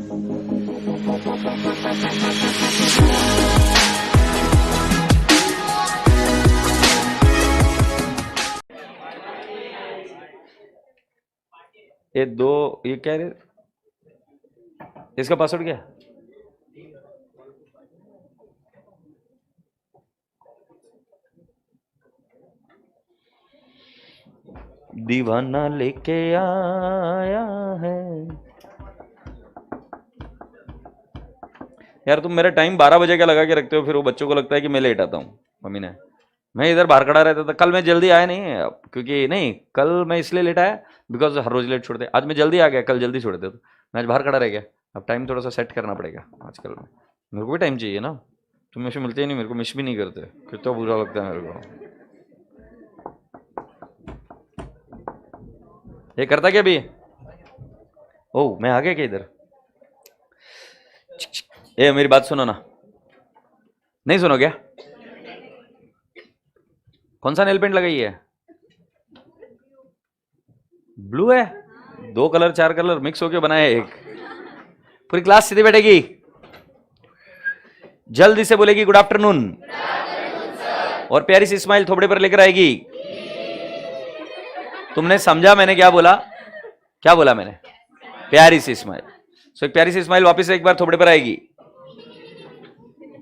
ये दो, ये क्या है, इसका पासवर्ड क्या है? दीवाना लेके आया है। यार तुम मेरा टाइम 12 बजे का लगा के रखते हो, फिर वो बच्चों को लगता है कि मैं लेट आता हूँ। मम्मी ने, मैं इधर बाहर खड़ा रहता था। कल मैं जल्दी आया नहीं, क्योंकि नहीं, कल मैं इसलिए लेट आया बिकॉज हर रोज लेट छोड़ते। आज मैं जल्दी आ गया, कल जल्दी छोड़ते तो मैं आज बाहर खड़ा रह गया। अब टाइम थोड़ा सा सेट करना पड़ेगा आजकल में। मेरे को भी टाइम चाहिए ना, तुम मेरे से मिलते ही नहीं, मेरे को मिस भी नहीं करते, फिर तो बुरा लगता है मेरे को। ये करता क्या भी? ओह, मैं आ गया क्या इधर? ए मेरी बात सुनो ना। नहीं सुनो क्या? कौन सा नेल पेंट लगाई है? ब्लू है? 2 कलर 4 कलर मिक्स होके बनाया है एक। पूरी क्लास सीधी बैठेगी, जल्दी से बोलेगी गुड आफ्टरनून, और प्यारी सी स्माइल थोबड़े पर लेकर आएगी। तुमने समझा मैंने क्या बोला? क्या बोला मैंने? प्यारी सी स्माइल। सो एक प्यारी सी स्माइल वापस एक बार थोबड़े पर आएगी।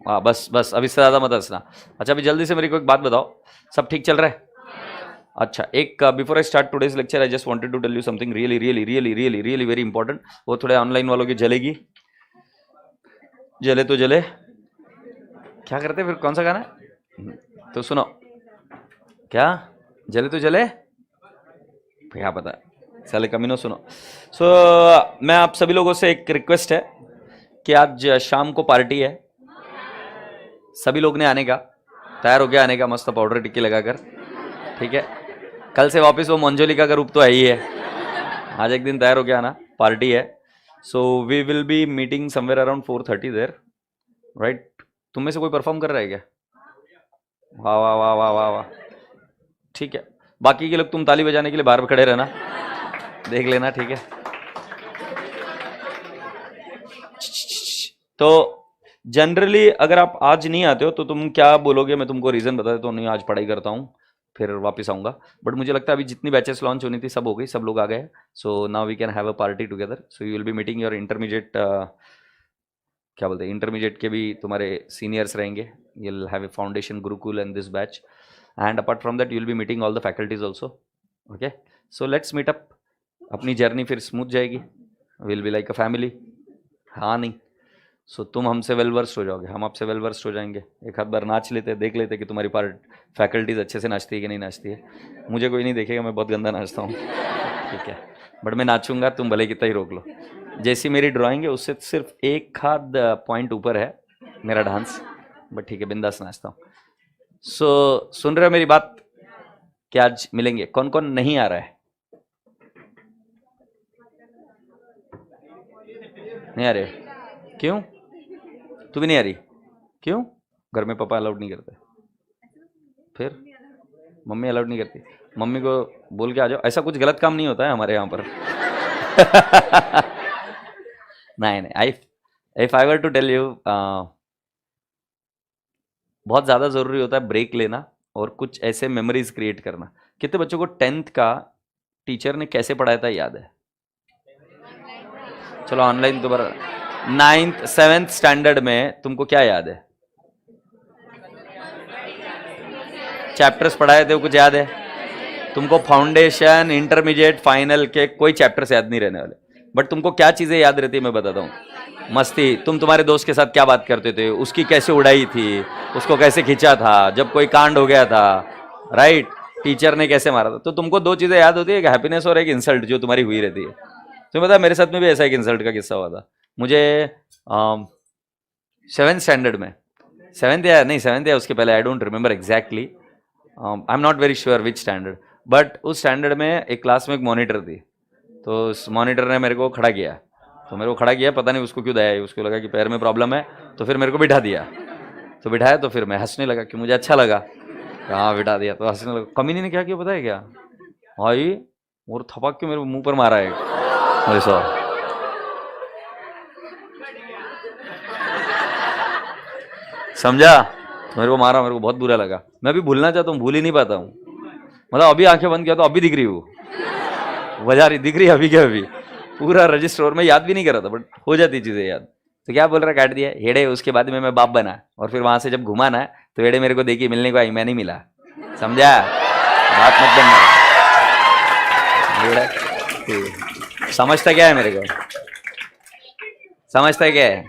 हाँ बस बस, अब इससे ज्यादा मत हंसना। अच्छा अभी जल्दी से मेरे को एक बात बताओ, सब ठीक चल रहा है? अच्छा, एक before I start today's lecture I just wanted to tell you something really really really really really very important. वो थोड़े ऑनलाइन वालों की जलेगी, जले तो जले। क्या करते फिर, कौन सा गाना? तो सुनो, क्या जले तो जले, क्या पता, साले कमीनो सुनो। सो मैं आप सभी लोगों से एक रिक्वेस्ट है कि आज शाम को पार्टी है, सभी लोग ने आने का, तैयार होके आने का, मस्त पाउडर टिक्की लगाकर, ठीक है? कल से वापस वो मंजोलिका का रूप तो है ही है, आज एक दिन तैयार होके आना, पार्टी है। So we will be meeting somewhere around 4:30 there, right? तुम में से कोई परफॉर्म कर रहा है क्या? वाह वाह वाह वाह वाह वाह, ठीक है। बाकी के लोग तुम ताली बजाने के लिए बाहर खड़े रहना, देख लेना, ठीक है? तो जनरली अगर आप आज नहीं आते हो तो तुम क्या बोलोगे, मैं तुमको रीजन बता देता हूँ, नहीं आज पढ़ाई करता हूँ, फिर वापस आऊंगा। बट मुझे लगता है अभी जितनी बैचेस लॉन्च होनी थी सब हो गई, सब लोग आ गए। So now we can have a party together. So you will be meeting your intermediate, क्या बोलते हैं, इंटरमीडिएट के भी तुम्हारे सीनियर्स रहेंगे। You will have a foundation Gurukul and this batch, and apart from that you will be meeting all the faculties also. Okay, so let's meet up, अपनी journey फिर smooth जाएगी, will be like a family. हाँ नहीं, सो तुम हमसे well versed हो जाओगे, हम आपसे वेल वर्स्ड हो जाएंगे। एक हाथ बार नाच लेते, देख लेते कि तुम्हारी पार्ट फैकल्टीज अच्छे से नाचती है कि नहीं नाचती है। मुझे कोई नहीं देखेगा, मैं बहुत गंदा नाचता हूँ, ठीक है? बट मैं नाचूंगा, तुम भले कितना ही रोक लो। जैसी मेरी ड्राइंग है उससे सिर्फ एक हाथ पॉइंट ऊपर है मेरा डांस, बट ठीक है, बिंदास नाचता हूँ। सो सुन रहे हो मेरी बात कि आज मिलेंगे? कौन कौन नहीं आ रहा है? नहीं आ रहे? क्यों? तू भी नहीं आ रही? क्यों? घर में पापा अलाउड नहीं करते? फिर मम्मी अलाउड नहीं करती? मम्मी को बोल के आ जाओ, ऐसा कुछ गलत काम नहीं होता है हमारे यहाँ पर। नहीं नहीं, I if I were to tell you, बहुत ज़्यादा ज़रूरी होता है ब्रेक लेना और कुछ ऐसे मेमोरीज क्रिएट करना। कितने बच्चों को 10th का टीचर ने कैसे पढ़ाया था याद है? चलो ऑनलाइन दोबारा। 9th 7th स्टैंडर्ड में तुमको क्या याद है? चैप्टर्स पढ़ाए थे, वो कुछ याद है? तुमको फाउंडेशन, इंटरमीडिएट, फाइनल के कोई चैप्टर्स याद नहीं रहने वाले, बट तुमको क्या चीजें याद रहती है मैं बताता हूँ। मस्ती, तुम तुम्हारे दोस्त के साथ क्या बात करते थे, उसकी कैसे उड़ाई थी, उसको कैसे खींचा था जब कोई कांड हो गया था, राइट? टीचर ने कैसे मारा था। तो तुमको 2 चीजें याद होती है, एक हैप्पीनेस और एक इंसल्ट जो तुम्हारी हुई रहती है। तुम्हें पता मेरे साथ में भी ऐसा एक इंसल्ट का किस्सा हुआ था। मुझे 7th स्टैंडर्ड में, 7th या नहीं 7th या उसके पहले, I don't remember exactly, I am not very sure which standard, but उस स्टैंडर्ड में एक क्लास में एक मॉनिटर थी। तो उस मॉनिटर ने मेरे को खड़ा किया, तो मेरे को खड़ा किया, पता नहीं उसको क्यों दया, उसको लगा कि पैर में प्रॉब्लम है, तो फिर मेरे को बिठा दिया। तो बिठाया तो फिर मैं हंसने लगा कि मुझे अच्छा लगा, हाँ बिठा दिया, तो हंसने लगा। कमीने ने क्या किया पता है क्या? भाई और थपक के मेरे मुंह पर मारा है, ऐसा। समझा? तो मेरे को मारा, मेरे को बहुत बुरा लगा। मैं अभी भूलना चाहता हूँ, भूल ही नहीं पाता हूँ। मतलब अभी आंखें बंद किया तो अभी दिख रही वो, बजा रही, दिख रही अभी के अभी, पूरा रजिस्टर। और मैं याद भी नहीं कर रहा था, बट हो जाती चीजें याद। तो क्या बोल रहा, काट दिया हेड़े। उसके बाद में मैं बाप बना, और फिर वहां से जब घुमा ना, तो हेड़े मेरे को देखी, मिलने को आई, मैं नहीं मिला। समझा? बात मत बनना। समझता क्या है मेरे को? समझता क्या है?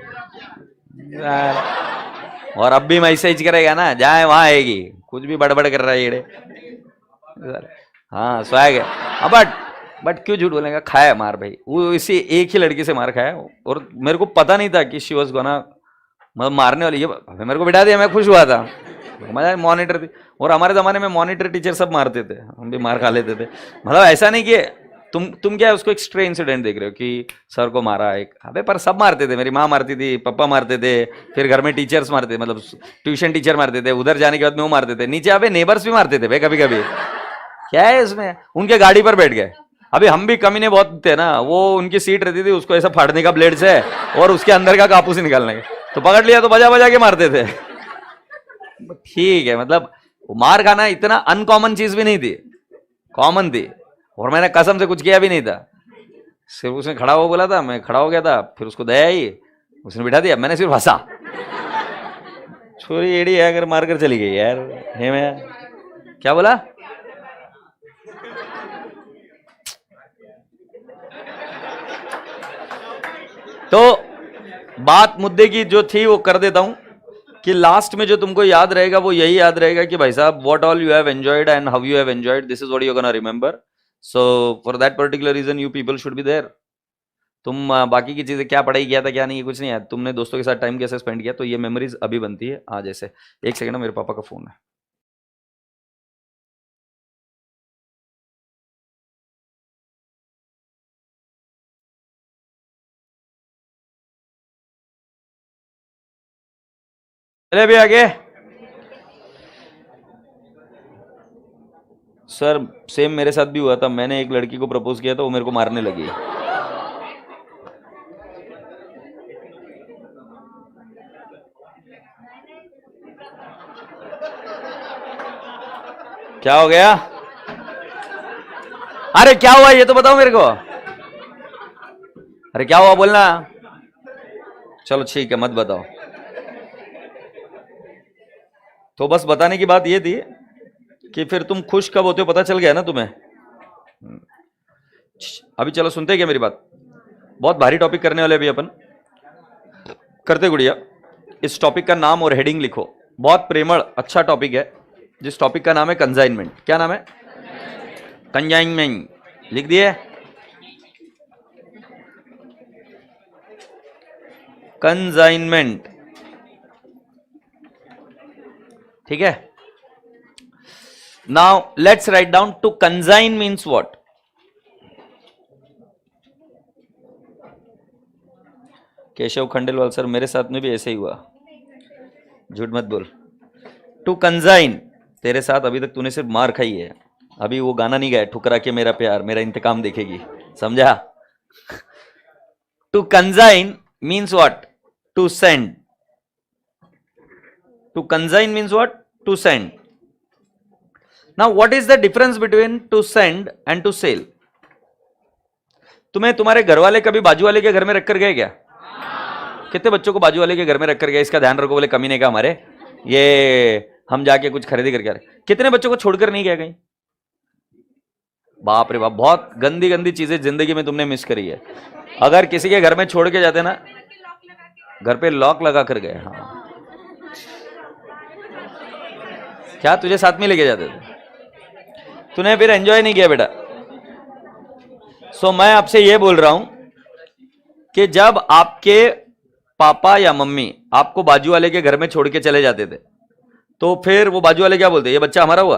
और अब भी मैसेज करेगा ना, जाए वहां आएगी। कुछ भी बड़बड़ कर रहा है ये। हाँ स्वैग है। हाँ, बट क्यों झूठ बोलेगा? खाया मार भाई, वो इसी एक ही लड़की से मार खाया। और मेरे को पता नहीं था कि शी वाज गोना मतलब मारने वाली। ये मेरे को बिठा दिया, मैं खुश हुआ था। मैं मॉनिटर थी, और हमारे जमाने में मॉनिटर टीचर सब मारते थे, हम भी मार खा लेते थे। मतलब ऐसा नहीं कि तुम क्या उसको एक स्ट्रे इंसिडेंट देख रहे हो कि सर को मारा एक। अबे पर सब मारते थे, मेरी माँ मारती थी, पापा मारते थे, फिर घर में टीचर्स मारते थे, मतलब ट्यूशन टीचर मारते थे, उधर जाने के बाद में वो मारते थे, नीचे अबे नेबर्स भी मारते थे भाई कभी कभी। क्या है इसमें? उनके गाड़ी पर बैठ गए। अभी हम भी कमीने बहुत थे ना, वो उनकी सीट रहती थी, उसको ऐसा फाड़ने का ब्लेड से, और उसके अंदर का कापूस निकालने का, तो पकड़ लिया तो बजा बजा के मारते थे। ठीक है, मतलब मार खाना इतना अनकॉमन चीज भी नहीं थी, कॉमन थी। और मैंने कसम से कुछ किया भी नहीं था, सिर्फ उसने खड़ा हो बोला था, मैं खड़ा हो गया था, फिर उसको दया आई, उसने बिठा दिया, मैंने सिर्फ हंसा। छोरी एड़ी है, अगर मारकर चली गई यार। हे मैं क्या बोला? तो बात मुद्दे की जो थी वो कर देता हूं, कि लास्ट में जो तुमको याद रहेगा वो यही याद रहेगा कि भाई साहब, what all you have enjoyed and how you have enjoyed, this is what you gonna remember. So for that particular reason you people should be there. तुम बाकी की चीजें क्या पढ़ाई किया था क्या नहीं, कुछ नहीं है, तुमने दोस्तों के साथ टाइम कैसे स्पेंड किया, तो ये मेमोरीज अभी बनती है आज ऐसे। एक सेकंड, मेरे पापा का फोन है। चले भी आगे। सर सेम मेरे साथ भी हुआ था, मैंने एक लड़की को प्रपोज किया था, वो मेरे को मारने लगी। क्या हो गया? अरे क्या हुआ ये तो बताओ मेरे को। अरे क्या हुआ बोलना। चलो ठीक है, मत बताओ। तो बस बताने की बात ये थी कि फिर तुम खुश कब होते हो पता चल गया ना तुम्हें। अभी चलो सुनते क्या मेरी बात। बहुत भारी टॉपिक करने वाले अभी अपन। करते गुड़िया, इस टॉपिक का नाम और हेडिंग लिखो। बहुत प्रेमल अच्छा टॉपिक है, जिस टॉपिक का नाम है कंजाइनमेंट। क्या नाम है? कंजाइनमेंट। लिख दिए? कंजाइनमेंट, ठीक है। Now let's write down, to consign means what. Keshav Khandelwal sir, मेरे साथ में भी ऐसे ही हुआ, झूठ मत बोल। टू कंजाइन, तेरे साथ अभी तक तूने सिर्फ मार खाई है, अभी वो गाना नहीं गाया, ठुकरा के मेरा प्यार मेरा इंतकाम देखेगी, समझा? To consign means what? To send. To consign means what? To send. Now what is the difference between to send and to sell? तुम्हें तुम्हारे घर वाले कभी बाजू वाले के घर में रखकर गए क्या? कितने बच्चों को बाजू वाले के घर में रखकर गए, इसका ध्यान रखो, बोले कमीने का हमारे, ये हम जाके कुछ खरीदी करके आ रहे। कितने बच्चों को छोड़कर नहीं गया कहीं? बाप रे बाप, बहुत गंदी गंदी चीजें जिंदगी में तुमने मिस करी है। अगर किसी के घर में छोड़ के जाते ना, घर पे लॉक लगा कर गए। हाँ, क्या तुझे साथ में लेके जाते थे? तूने फिर एंजॉय नहीं किया बेटा। सो मैं आपसे ये बोल रहा हूं कि जब आपके पापा या मम्मी आपको बाजू वाले के घर में छोड़ के चले जाते थे, तो फिर वो बाजू वाले क्या बोलते? ये बच्चा हमारा हुआ?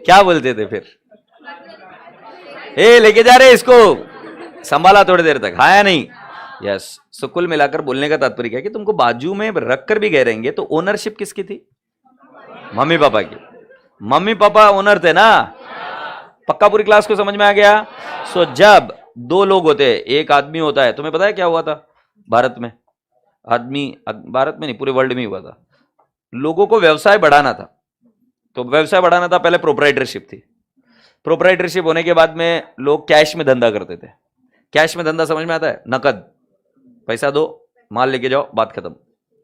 क्या बोलते थे फिर? ए लेके जा रहे इसको, संभाला थोड़ी देर तक, हाँ या नहीं? यस। सो कुल मिलाकर बोलने का तात्पर्य क्या है कि तुमको बाजू में रखकर भी गए रहेंगे, तो ओनरशिप किसकी थी? मम्मी पापा की। मम्मी पापा ओनर थे ना, पक्का पूरी क्लास को समझ में आ गया? सो जब दो लोग होते हैं, एक आदमी होता है, तुम्हें पता है क्या हुआ था भारत में? भारत में नहीं, पूरे वर्ल्ड में हुआ था। लोगों को व्यवसाय बढ़ाना था, तो व्यवसाय बढ़ाना था, पहले प्रोप्राइटरशिप थी। प्रोप्राइटरशिप होने के बाद में लोग कैश में धंधा करते थे। कैश में धंधा समझ में आता है? नकद, पैसा दो, माल लेके जाओ, बात खत्म,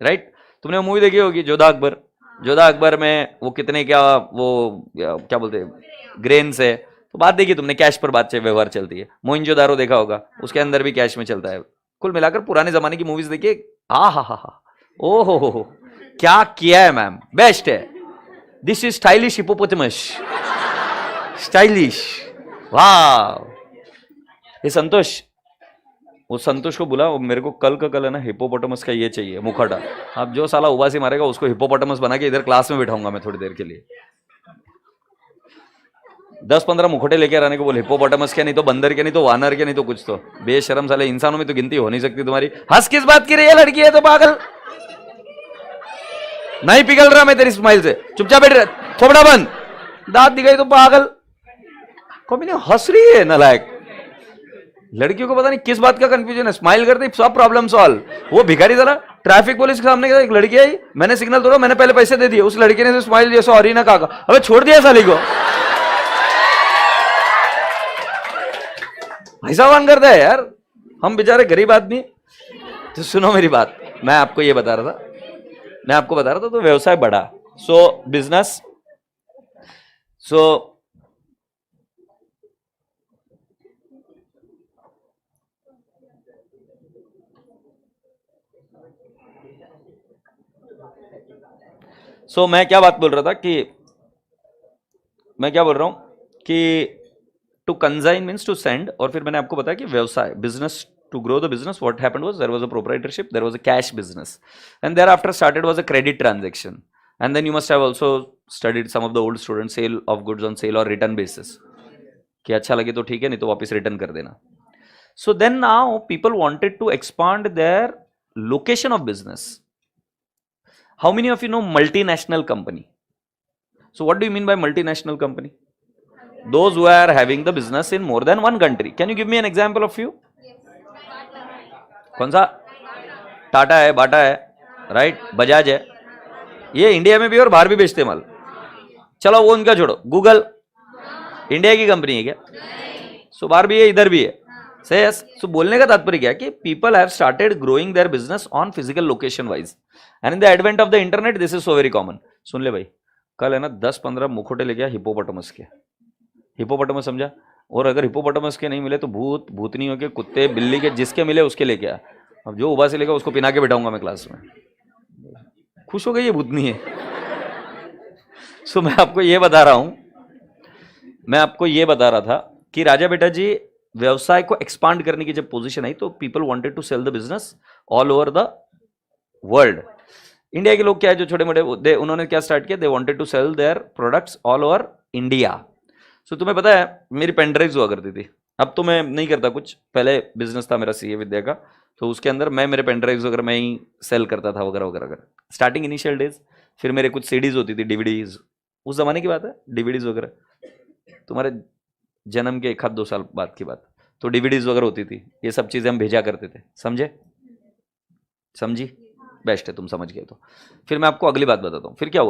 राइट? तुमने मूवी देखी होगी जोधा अकबर। जोधा अकबर में वो कितने क्या बोलते हैं, ग्रेन्स है, तो बात देखी तुमने, कैश पर बात व्यवहार चलती है। मोइंजोदारो देखा होगा, उसके अंदर भी कैश में चलता है। कुल मिलाकर पुराने जमाने की मूवीज देखिए, हा, ओ हो, क्या किया है मैम, बेस्ट है। This is stylish hippopotamus, stylish, वाह। ये संतोष, वो संतोष को बुला, मेरे को कल का कल है ना हिपोपोटामस का ये चाहिए मुखौटा। अब जो साला उबासी मारेगा उसको हिपोपोटामस बना के इधर क्लास में बिठाऊंगा मैं थोड़ी देर के लिए। 10-15 मुखौटे लेके आने को बोले, हिपोपोटामस के, नहीं तो बंदर के, नहीं तो वानर के, नहीं तो कुछ। तो बेशरम साले, इंसानों में तो गिनती हो नहीं सकती तुम्हारी। हंस किस बात की रही है, लड़की है तो पागल। नहीं पिघल रहा मैं तेरी स्माइल से, चुपचाप बैठ रहा, थोबड़ा बंद, दांत दिखाई तो पागल। कभी नहीं हंस रही है नालायक। लड़कियों को पता नहीं किस बात का कंफ्यूजन है, स्माइल करते सब प्रॉब्लम सॉल्व। वो भिखारी जरा ट्रैफिक पुलिस के सामने एक लड़की आई, मैंने सिग्नल तोड़ा, मैंने पहले पैसे दे दिए, उस लड़की ने स्माइल दिया, सॉरी ना कहा, अबे छोड़ दिया साली को। ऐसा वन करता है यार, हम बेचारे गरीब आदमी। तो सुनो मेरी बात, मैं आपको ये बता रहा था, तो व्यवसाय बढ़ा, सो बिजनेस, सो मैं क्या बात बोल रहा था कि मैं क्या बोल रहा हूं कि to consign means to send, और फिर मैंने आपको बताया कि व्यवसाय, business, to grow the business, what happened was there was a proprietorship, there was a cash business, and thereafter started was a credit transaction. And then you must have also studied, some of the old students, sale of goods on sale or return basis, कि अच्छा लगे तो ठीक है, नहीं तो वापस return कर देना. So then now people wanted to expand their location of business. How many of you know multinational company? So what do you mean by multinational company? Those who are having the business in more than one country. Can you give me an example of few? कौन सा? टाटा है, बाटा है, right, Bajaj है, ये India में भी और बाहर भी बेचते माल. चलो वो उनका छोड़ो, गूगल इंडिया की कंपनी है क्या? सो बाहर भी है, इधर भी है. से यस. सो बोलने का तात्पर्य क्या कि people have started growing their business on physical location wise, and in the advent of the internet this is so very common. सुन ले भाई, कल है ना 10-15 मुखोटे ले गया हिपोपोटामस के. हिपोपोटामस समझा? और अगर हिपोपोटामस के नहीं मिले तो भूत भूतनियों के, कुत्ते बिल्ली के, जिसके मिले उसके लेके आ. अब जो उबा से लेगा उसको पिना के बिठाऊंगा मैं क्लास में. खुश हो गई ये भूतनी है. सो मैं आपको ये बता रहा था कि राजा बेटा जी, व्यवसाय को एक्सपांड करने की जब पोजीशन आई तो people wanted to sell the business all over the world. India के लोग क्या है जो छोटे मोटे, उन्होंने क्या स्टार्ट किया, they wanted to sell their products all over India. So तुम्हें पता है मेरी पेनड्राइव्स हुआ करती थी. अब तो मैं नहीं करता कुछ, पहले बिजनेस था मेरा सीए विद्या का, तो उसके अंदर मैं मेरे पेनड्राइव्स वगैरह मैं ही सेल करता था वगैरह वगैरह, स्टार्टिंग इनिशियल डेज. फिर मेरे कुछ सीडीज होती थी, डीवीडीज, उस जमाने की बात है, डीवीडीज वगैरह, तुम्हारे जन्म के 1-2 साल बाद की बात. तो डीवीडीज वगैरह होती थी, ये सब चीजें हम भेजा करते थे. समझी? बेस्ट है, तुम समझ गए. तो फिर मैं आपको अगली बात बताता हूँ. फिर क्या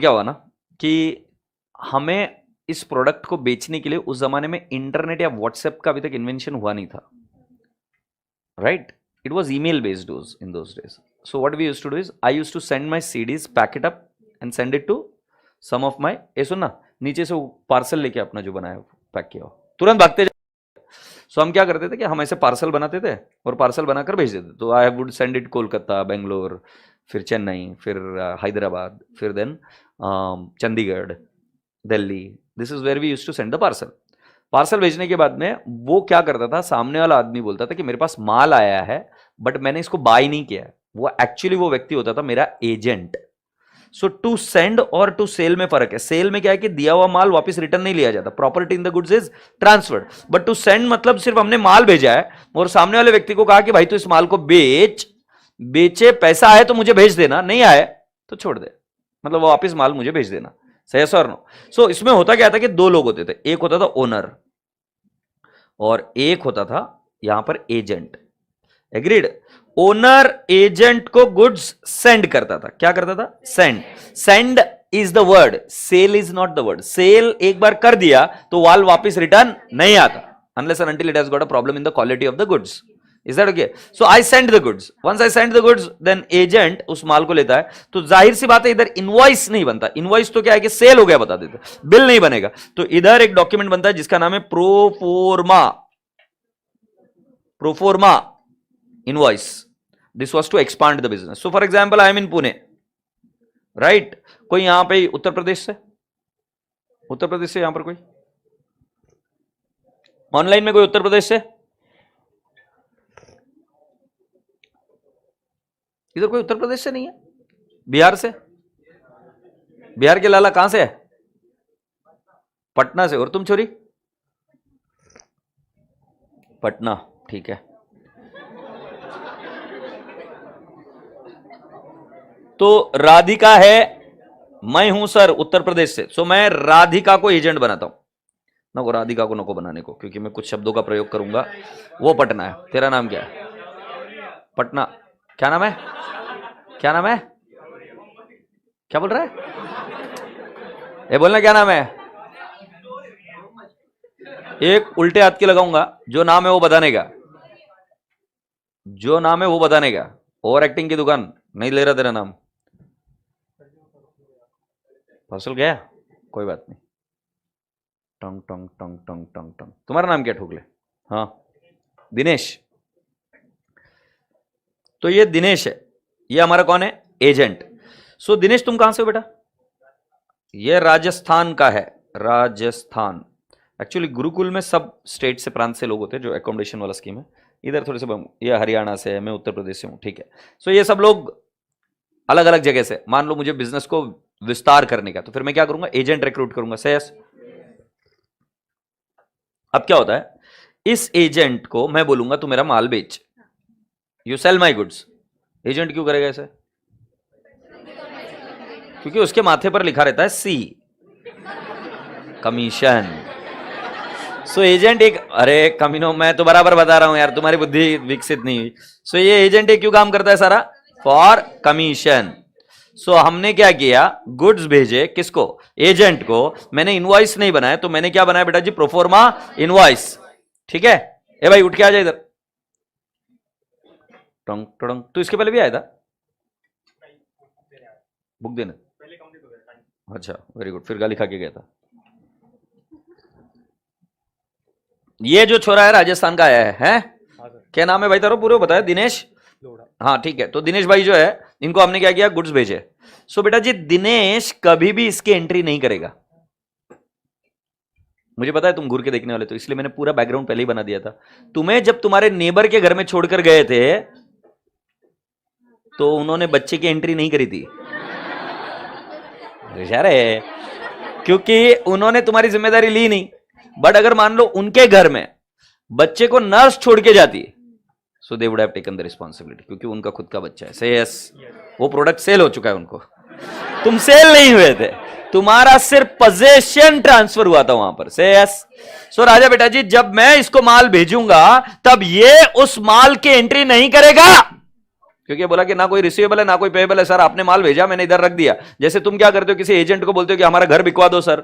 हुआ ना कि हमें इस प्रोडक्ट को बेचने के लिए उस जमाने में इंटरनेट या व्हाट्सएप का अभी तक इन्वेंशन हुआ नहीं था, right? It was email based in those days. So what we used to do is, I used to send my CDs, pack it up and send it to some of my, ये सुन ना, नीचे से वो parcel लेके अपना जो बनाया पैक किया तुरंत भागते. सो हम क्या करते थे कि हम ऐसे पार्सल बनाते थे और पार्सल बनाकर भेज देते. तो I would send it Kolkata, Bangalore, फिर चेन्नई, फिर हैदराबाद, फिर then Chandigarh, Delhi. This is where we used to send the parcel. Parcel भेजने के बाद में वो क्या करता था, सामने वाला आदमी बोलता था कि मेरे पास माल आया है बट मैंने इसको बाय नहीं किया. वो एक्चुअली वो व्यक्ति होता था मेरा एजेंट. सो टू सेंड और टू सेल में फर्क है. सेल में क्या है कि दिया हुआ माल वापस रिटर्न नहीं लिया जाता, property in the goods is transferred. But to send मतलब सिर्फ हमने माल भेजा है और सामने वाले व्यक्ति को कहा कि भाई तू इस माल को बेचे, पैसा आए तो मुझे भेज देना, नहीं आए तो छोड़ दे, मतलब वो वापस माल मुझे भेज देना. सही है और नो? सो इसमें होता क्या था कि दो लोग होते थे, एक होता था ओनर और एक होता था यहां पर एजेंट। एग्रीड? ओनर एजेंट को गुड्स सेंड करता था। क्या करता था? Send. Send is the word, sell is not the word. Sell एक बार कर दिया तो वाल वापस रिटर्न नहीं आता, unless and until it has got a problem in the quality of the goods. Is that okay? So I send the goods. Once I send the goods, then agent उस माल को लेता है। तो जाहिर सी बात है इधर इनवॉइस नहीं बनता। इनवॉइस तो क्या है कि सेल हो गया बता देते, बिल नहीं बनेगा। तो इधर एक डॉक्यूमेंट बनता है जिसका नाम है proforma. Proforma invoice. This was to expand the business. So for example, I am in Pune, right? कोई यहां पे उत्तर प्रदेश से यहां पर कोई ऑनलाइन में कोई उत्तर प्रदेश से, इधर कोई उत्तर प्रदेश से नहीं है? बिहार से? बिहार के लाला कहां से है? पटना से। और तुम छोरी? पटना, ठीक है। तो राधिका है, मैं हूं सर उत्तर प्रदेश से, सो मैं राधिका को एजेंट बनाता हूं। नको, राधिका को नको बनाने को, क्योंकि मैं कुछ शब्दों का प्रयोग करूंगा। वो पटना है। तेरा नाम क्या है? पटना। क्या नाम है? क्या नाम है? क्या बोल रहा है? ये बोलना क्या नाम है? एक उल्टे हाथ की लगाऊंगा, जो नाम है वो बताने का, जो नाम है वो बताने का। ओवर एक्टिंग की दुकान नहीं ले रहा तेरा नाम। फसल गया, कोई बात नहीं। टंग टंग टंग टंग टंग टंग। तुम्हारा नाम क्या ठोकले? हाँ, दिनेश। तो ये दिनेश है, ये हमारा कौन है? एजेंट। सो दिनेश तुम कहां से हो बेटा? ये राजस्थान का है, राजस्थान। एक्चुअली गुरुकुल में सब स्टेट से, प्रांत से लोग होते हैं, जो एकोमोडेशन वाला स्कीम है। इधर थोड़े से ये हरियाणा से है, मैं उत्तर प्रदेश से हूं, ठीक है। सो ये सब लोग अलग अलग जगह से। मान लो मुझे बिजनेस को विस्तार करने का, तो फिर मैं क्या करूंगा? एजेंट रिक्रूट करूंगा। सेस। अब क्या होता है, इस एजेंट को मैं बोलूंगा तू मेरा माल बेच, you sell my goods. Agent क्यों करेगा ऐसे? क्योंकि उसके माथे पर लिखा रहता है सी, कमीशन। सो एजेंट एक, अरे कमीनो, मैं तो बराबर बता रहा हूं यार, तुम्हारी बुद्धि विकसित नहीं हुई। सो ये एजेंट एक क्यों काम करता है सारा? For commission. सो हमने क्या किया? गुड्स भेजे किसको? एजेंट को। मैंने इनवॉइस नहीं बनाया, तो मैंने क्या बनाया बेटा जी? Proforma invoice. ठीक है। ए भाई उठ के आ जाए इधर। टंग टंग। तो इसके पहले भी आया था बुक देने? अच्छा, वेरी गुड। फिर गाली खा के गया था। ये जो छोरा है राजस्थान का आया है? क्या नाम है भाई तारो? पूरे बताया। दिनेश? हाँ ठीक है। तो दिनेश भाई जो है, इनको हमने क्या किया? गुड्स भेजे। सो बेटा जी दिनेश कभी भी इसकी एंट्री नहीं करेगा। मुझे पता है तुम घूर के देखने वाले, तो इसलिए मैंने पूरा बैकग्राउंड पहले ही बना दिया था। तुम्हें जब तुम्हारे नेबर के घर में छोड़कर गए थे, तो उन्होंने बच्चे की एंट्री नहीं करी थी। है, क्योंकि उन्होंने तुम्हारी जिम्मेदारी ली नहीं। बट अगर मान लो उनके घर में बच्चे को नर्स छोड़ के जाती, so they would have taken the responsibility, क्योंकि उनका खुद का बच्चा है। से यस, वो प्रोडक्ट सेल हो चुका है उनको। तुम सेल नहीं हुए थे, तुम्हारा सिर्फ पोजेशन ट्रांसफर हुआ था वहां पर। से यस। सो राजा बेटा जी, जब मैं इसको माल भेजूंगा तब ये उस माल की एंट्री नहीं करेगा, क्योंकि बोला कि ना कोई रिसीवेबल है ना कोई पेएबल है। सर आपने माल भेजा, मैंने इधर रख दिया। जैसे तुम क्या करते हो, किसी एजेंट को बोलते हो कि हमारा घर बिकवा दो सर,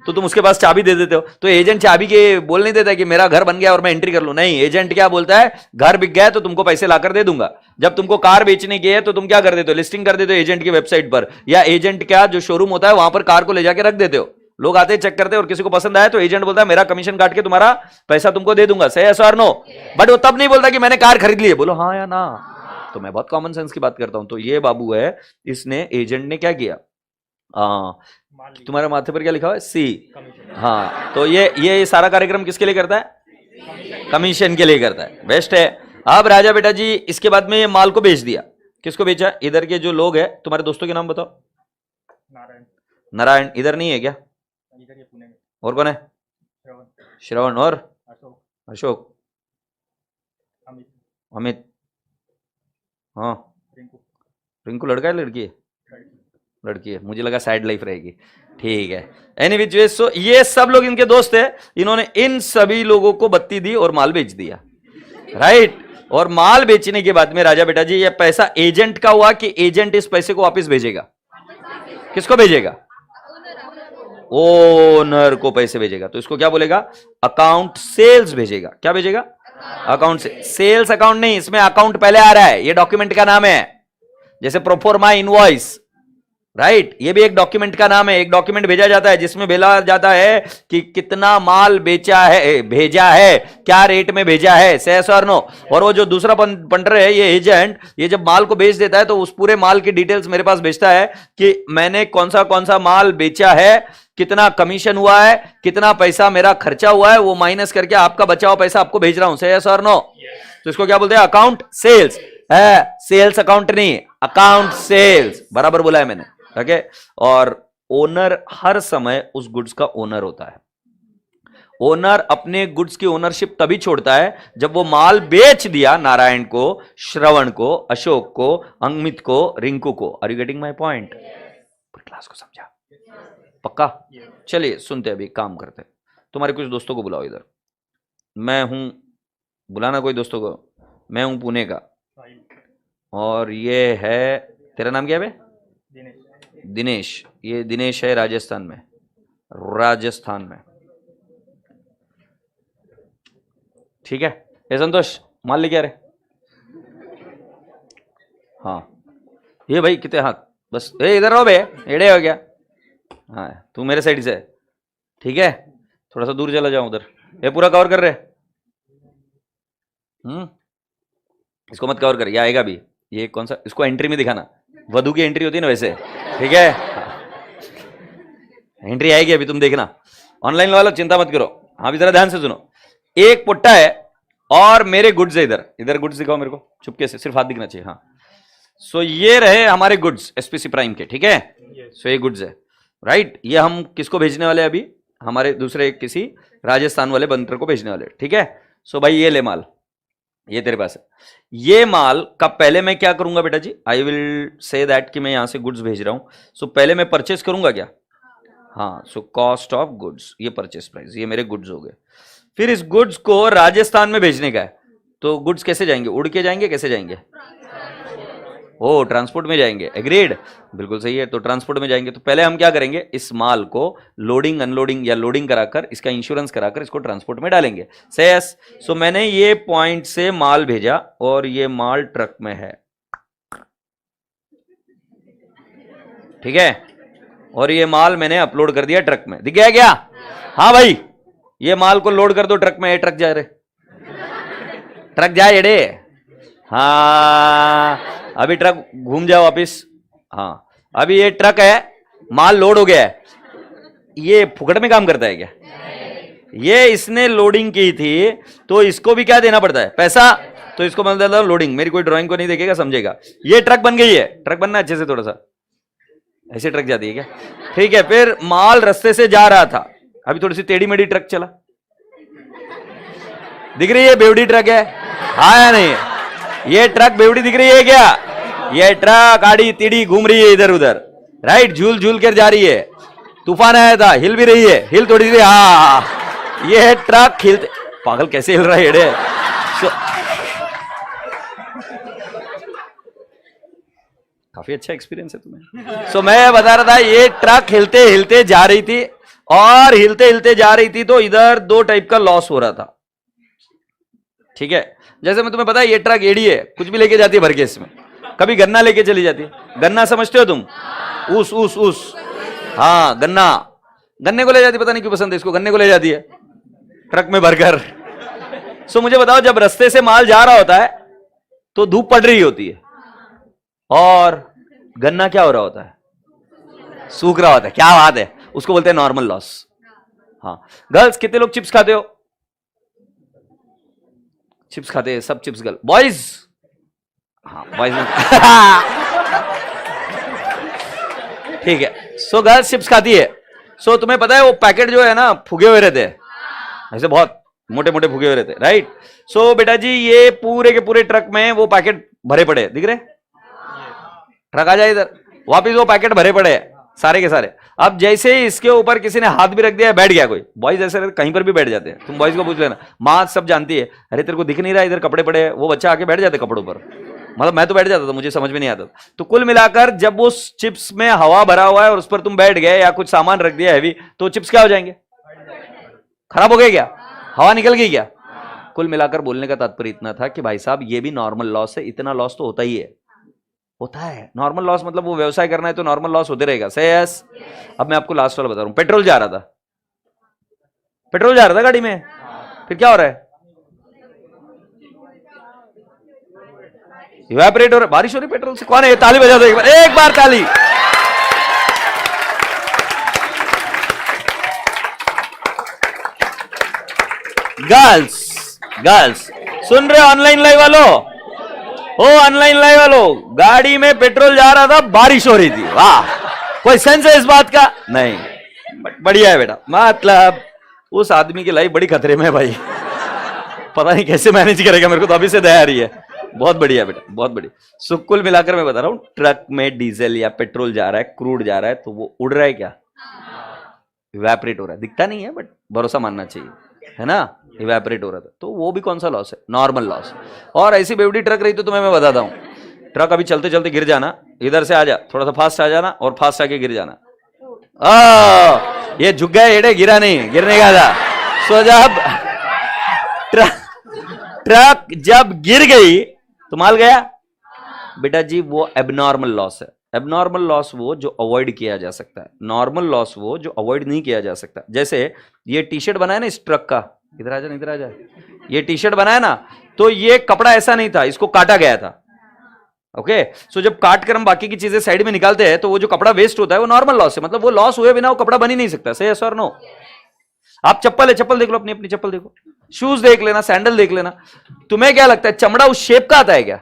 तो तुम उसके पास चाबी दे देते हो। तो एजेंट चाबी के बोल नहीं देता कि मेरा घर बन गया और मैं एंट्री कर लूं। नहीं, एजेंट क्या बोलता है? घर बिक गया तो तुमको पैसे लाकर दे दूंगा। जब तुमको कार बेचने की है तो तुम क्या कर देते हो? लिस्टिंग कर देते हो एजेंट की वेबसाइट पर, या एजेंट क्या जो शोरूम होता है वहां पर कार को ले जाकर रख देते हो। लोग आते हैं, चेक करते हैं, और किसी को पसंद आया तो एजेंट बोलता है मेरा कमीशन काट के तुम्हारा पैसा तुमको दे दूंगा। सही है और नो? बट वो तब नहीं बोलता कि मैंने कार खरीद ली है। बोलो हाँ या ना। तो मैं बहुत कॉमन सेंस की बात करता हूं। तो ये बाबू है, इसने, एजेंट ने क्या किया? तुम्हारे माथे पर क्या लिखा हुआ है? सी। हाँ, तो ये सारा कार्यक्रम किसके लिए करता है? कमीशन के लिए करता है। बेस्ट है। अब राजा बेटा जी, इसके बाद में ये माल को बेच दिया। किसको बेचा? इधर के जो लोग हैं, तुम्हारे दोस्तों के नाम बताओ। नारायण। नारायण इधर नहीं है क्या? इधर है पुणे में। और कौन है? श्रवण। श्रवण और अशोक। अशोक। अमित। अमित। हाँ। रिंकू। रिंकू लड़का है लड़की है? लड़की है, मुझे लगा सैड लाइफ रहेगी। ठीक है, एनी विच वे, सो ये सब लोग इनके दोस्त है। इन्होंने इन सभी लोगों को बत्ती दी और माल बेच दिया, राइट। और माल बेचने के बाद में राजा बेटा जी, ये पैसा एजेंट का हुआ कि एजेंट इस पैसे को वापस भेजेगा? किसको भेजेगा? ओनर को पैसे भेजेगा। तो इसको क्या बोलेगा? अकाउंट सेल्स भेजेगा। क्या भेजेगा? अकाउंट से। सेल्स अकाउंट नहीं, इसमें अकाउंट पहले आ रहा है, ये डॉक्यूमेंट का नाम है। जैसे प्रोफॉर्मा इनवॉइस, राइट, ये भी एक डॉक्यूमेंट का नाम है। एक डॉक्यूमेंट भेजा जाता है जिसमें भेजा जाता है कि कितना माल बेचा है, भेजा है, क्या रेट में भेजा है, सेस और नो। और वो जो दूसरा पंटर है, ये एजेंट, ये जब माल को बेच देता है तो उस पूरे माल की डिटेल्स मेरे पास भेजता है कि मैंने कौन सा माल बेचा है, कितना कमीशन हुआ है, कितना पैसा मेरा खर्चा हुआ है, वो माइनस करके आपका बचा हुआ पैसा आपको भेज रहा हूं, सेस और नो। तो इसको क्या बोलते हैं? अकाउंट सेल्स है। सेल्स अकाउंट नहीं, अकाउंट सेल्स, बराबर बोला है मैंने। ओके, और ओनर हर समय उस गुड्स का ओनर होता है। ओनर अपने गुड्स की ओनरशिप तभी छोड़ता है जब वो माल बेच दिया नारायण को, श्रवण को, अशोक को, अमित को, रिंकू को। Are you getting my point? Class को समझा? पक्का? चलिए सुनते, अभी काम करते। तुम्हारे कुछ दोस्तों को बुलाओ इधर। मैं हूं, बुलाना कोई दोस्तों को। मैं हूं पुणे का, और ये है, तेरा नाम क्या है? दिनेश। ये दिनेश है राजस्थान में, राजस्थान में। ठीक है, ये संतोष माल लेके आ रहे? हाँ, ये भाई कितने हाथ, बस इधर रहो बे, एड़े हो गया। हाँ, तू मेरे साइड से, ठीक है, थोड़ा सा दूर चला जाऊं उधर। ये पूरा कवर कर रहे? इसको मत कवर कर, ये आएगा भी। ये कौन सा, इसको एंट्री में दिखाना, वधु की एंट्री होती है ना वैसे, ठीक है। एंट्री आएगी अभी, तुम देखना। ऑनलाइन वालों चिंता मत करो। हाँ, भी जरा ध्यान से सुनो। एक पुट्टा है और मेरे गुड्स है इधर। इधर गुड्स दिखाओ मेरे को, चुपके से, सिर्फ हाथ दिखना चाहिए। हाँ, सो ये रहे हमारे गुड्स एसपीसी प्राइम के, ठीक है। सो ये गुड्स है, राइट। ये हम किसको भेजने वाले अभी? हमारे दूसरे किसी राजस्थान वाले बंदर को भेजने वाले, ठीक है। सो भाई ये ले माल, ये तेरे पास है। ये माल का पहले मैं क्या करूंगा बेटा जी? आई विल से दैट कि मैं यहां से गुड्स भेज रहा हूं। सो पहले मैं परचेस करूंगा क्या? हाँ, सो कॉस्ट ऑफ गुड्स, ये परचेस प्राइस, ये मेरे गुड्स हो गए। फिर इस गुड्स को राजस्थान में भेजने का है, तो गुड्स कैसे जाएंगे? उड़ के जाएंगे? कैसे जाएंगे? ओ, ट्रांसपोर्ट में जाएंगे। एग्रीड, बिल्कुल सही है। तो ट्रांसपोर्ट में जाएंगे तो पहले हम क्या करेंगे? इस माल को लोडिंग अनलोडिंग या लोडिंग कराकर, इसका इंश्योरेंस कराकर इसको ट्रांसपोर्ट में डालेंगे। सेस। सो मैंने ये पॉइंट से माल भेजा और ये माल ट्रक में है, ठीक है। और ये माल मैंने अपलोड कर दिया ट्रक में। दिख गया क्या? हाँ भाई, ये माल को लोड कर दो ट्रक में। ये ट्रक जा रहे, ट्रक जाए एड़े। हाँ, अभी ट्रक घूम जाओ वापिस। हाँ, अभी ये ट्रक है, माल लोड हो गया है। ये फुकट में काम करता है क्या? ये इसने लोडिंग की थी तो इसको भी क्या देना पड़ता है? पैसा। तो इसको मैं देता हूं लोडिंग। मेरी कोई ड्राइंग को नहीं देखेगा, समझेगा। ये ट्रक बन गई है। ट्रक बनना अच्छे से, थोड़ा सा ऐसे ट्रक जाती है क्या? ठीक है। फिर माल रास्ते से जा रहा था, अभी थोड़ी सी टेढ़ी मेढ़ी ट्रक चला, दिख रही है बेवड़ी ट्रक है, हाँ या नहीं? ये ट्रक बेवड़ी दिख रही है क्या? ये ट्रक आड़ी तिड़ी घूम रही है इधर उधर, राइट, झूल झूल कर जा रही है। तूफान आया था, हिल भी रही है, हिल थोड़ी सी, हाँ। ये ट्रक हिलते, पागल कैसे हिल रहा है एड़े? काफी अच्छा एक्सपीरियंस है तुम्हें। सो मैं बता रहा था, ये ट्रक हिलते हिलते जा रही थी, और हिलते हिलते जा रही थी तो इधर दो टाइप का लॉस हो रहा था, ठीक है। जैसे मैं तुम्हें पता है, ये ट्रक एड़ी है, कुछ भी लेके जाती है भर के इसमें। कभी गन्ना लेके चली जाती है, गन्ना समझते हो तुम? उस हाँ, गन्ना, गन्ने को ले जाती, पता नहीं क्यों पसंद है इसको, गन्ने को ले जाती है ट्रक में भरकर। सो मुझे बताओ, जब रास्ते से माल जा रहा होता है तो धूप पड़ रही होती है, और गन्ना क्या हो रहा होता है? सूख रहा होता है। क्या बात है, उसको बोलते हैं नॉर्मल लॉस। हाँ, गर्ल्स कितने लोग चिप्स खाते हो? चिप्स खाते हैं सब, चिप्स गर्ल। बॉयज? हाँ, बॉयज। ठीक है। सो गर्ल्स चिप्स खाती है। सो तुम्हें पता है वो पैकेट जो है ना, फुगे हुए रहते हैं ऐसे, बहुत मोटे मोटे फुगे हुए रहते हैं, राइट। सो बेटा जी, ये पूरे के पूरे ट्रक में वो पैकेट भरे पड़े, दिख रहे? ट्रक आ जाए इधर, वापिस वो पैकेट भरे पड़े हैं सारे के सारे। अब जैसे ही इसके ऊपर किसी ने हाथ भी रख दिया, बैठ गया कोई। बॉयज ऐसे कहीं पर भी बैठ जाते हैं, तुम बॉयज को पूछ लेना, माँ सब जानती है, अरे तेरे को दिख नहीं रहा इधर कपड़े पड़े हैं, वो बच्चा आके बैठ जाते कपड़ों पर। मतलब मैं तो बैठ जाता था, मुझे समझ में नहीं आता। तो कुल मिलाकर जब उस चिप्स में हवा भरा हुआ है और उस पर तुम बैठ गए या कुछ सामान रख दिया हैवी, तो चिप्स क्या हो जाएंगे? खराब हो गए क्या? हवा निकल गई क्या? कुल मिलाकर बोलने का तात्पर्य इतना था कि भाई साहब ये भी नॉर्मल लॉस है, इतना लॉस तो होता ही है, होता है। नॉर्मल लॉस मतलब वो व्यवसाय करना है तो नॉर्मल लॉस होते रहेगा। सही है। अब मैं आपको लास्ट वाला बता रहा हूं। पेट्रोल जा रहा था, पेट्रोल जा रहा था गाड़ी में, फिर क्या हो रहा है? इवेपोरेट हो रहा है, बारिश हो रही पेट्रोल से। कौन है? ताली बजा दो एक बार ताली। गर्ल्स गर्ल्स सुन रहे हो? ऑनलाइन लाइव वालों, ओ ऑनलाइन लाइव वालों, गाड़ी में पेट्रोल जा रहा था, बारिश हो रही थी। वाह, कोई सेंस है इस बात का? नहीं, बढ़िया है बेटा। मतलब उस आदमी की लाइफ बड़ी खतरे में है भाई, पता नहीं कैसे मैनेज करेगा, मेरे को तो अभी से दया आ रही है। बहुत बढ़िया बेटा, बहुत बढ़िया। सो कुल मिलाकर मैं बता रहा हूं, ट्रक में डीजल या पेट्रोल जा रहा है, क्रूड जा रहा है, तो वो उड़ रहा है क्या? इवेपोरेट हो रहा है। दिखता नहीं है बट भरोसा मानना चाहिए, है ना? इवेपोरेट हो रहा था, तो वो भी कौन सा लॉस है? Normal loss. और ऐसी बेवड़ी ट्रक रही तो तुम्हें मैं बताता हूं, ट्रक अभी चलते चलते गिर जाना, इधर से आ जा, थोड़ा सा फास्ट आ जाना और फास्ट आके गिर जाना। ये झुक गए एड़े, गिरा नहीं, गिरने का था। सो जब ट्रक जब गिर गई तो माल गया बेटा जी, वो एबनॉर्मल लॉस है। एबनॉर्मल लॉस वो जो अवॉइड किया जा सकता है, नॉर्मल लॉस वो जो अवॉइड नहीं किया जा सकता। जैसे ये टी शर्ट बनाया ना इस ट्रक का, इधर आ जा, इधर आ जा, ये टी शर्ट बनाया ना, तो ये कपड़ा ऐसा नहीं था, इसको काटा गया था। ओके, सो जब काट कर हम बाकी की चीजें साइड में निकालते हैं तो वो जो कपड़ा वेस्ट होता है वो नॉर्मल लॉस है, मतलब वो लॉस हुए बिना वो कपड़ा बन ही नहीं सकता। सही है सर? नो? आप चप्पल है, चप्पल देख लो, अपनी अपनी चप्पल देखो, शूज देख लेना, सैंडल देख लेना, तुम्हें क्या लगता है चमड़ा उस शेप का आता है क्या?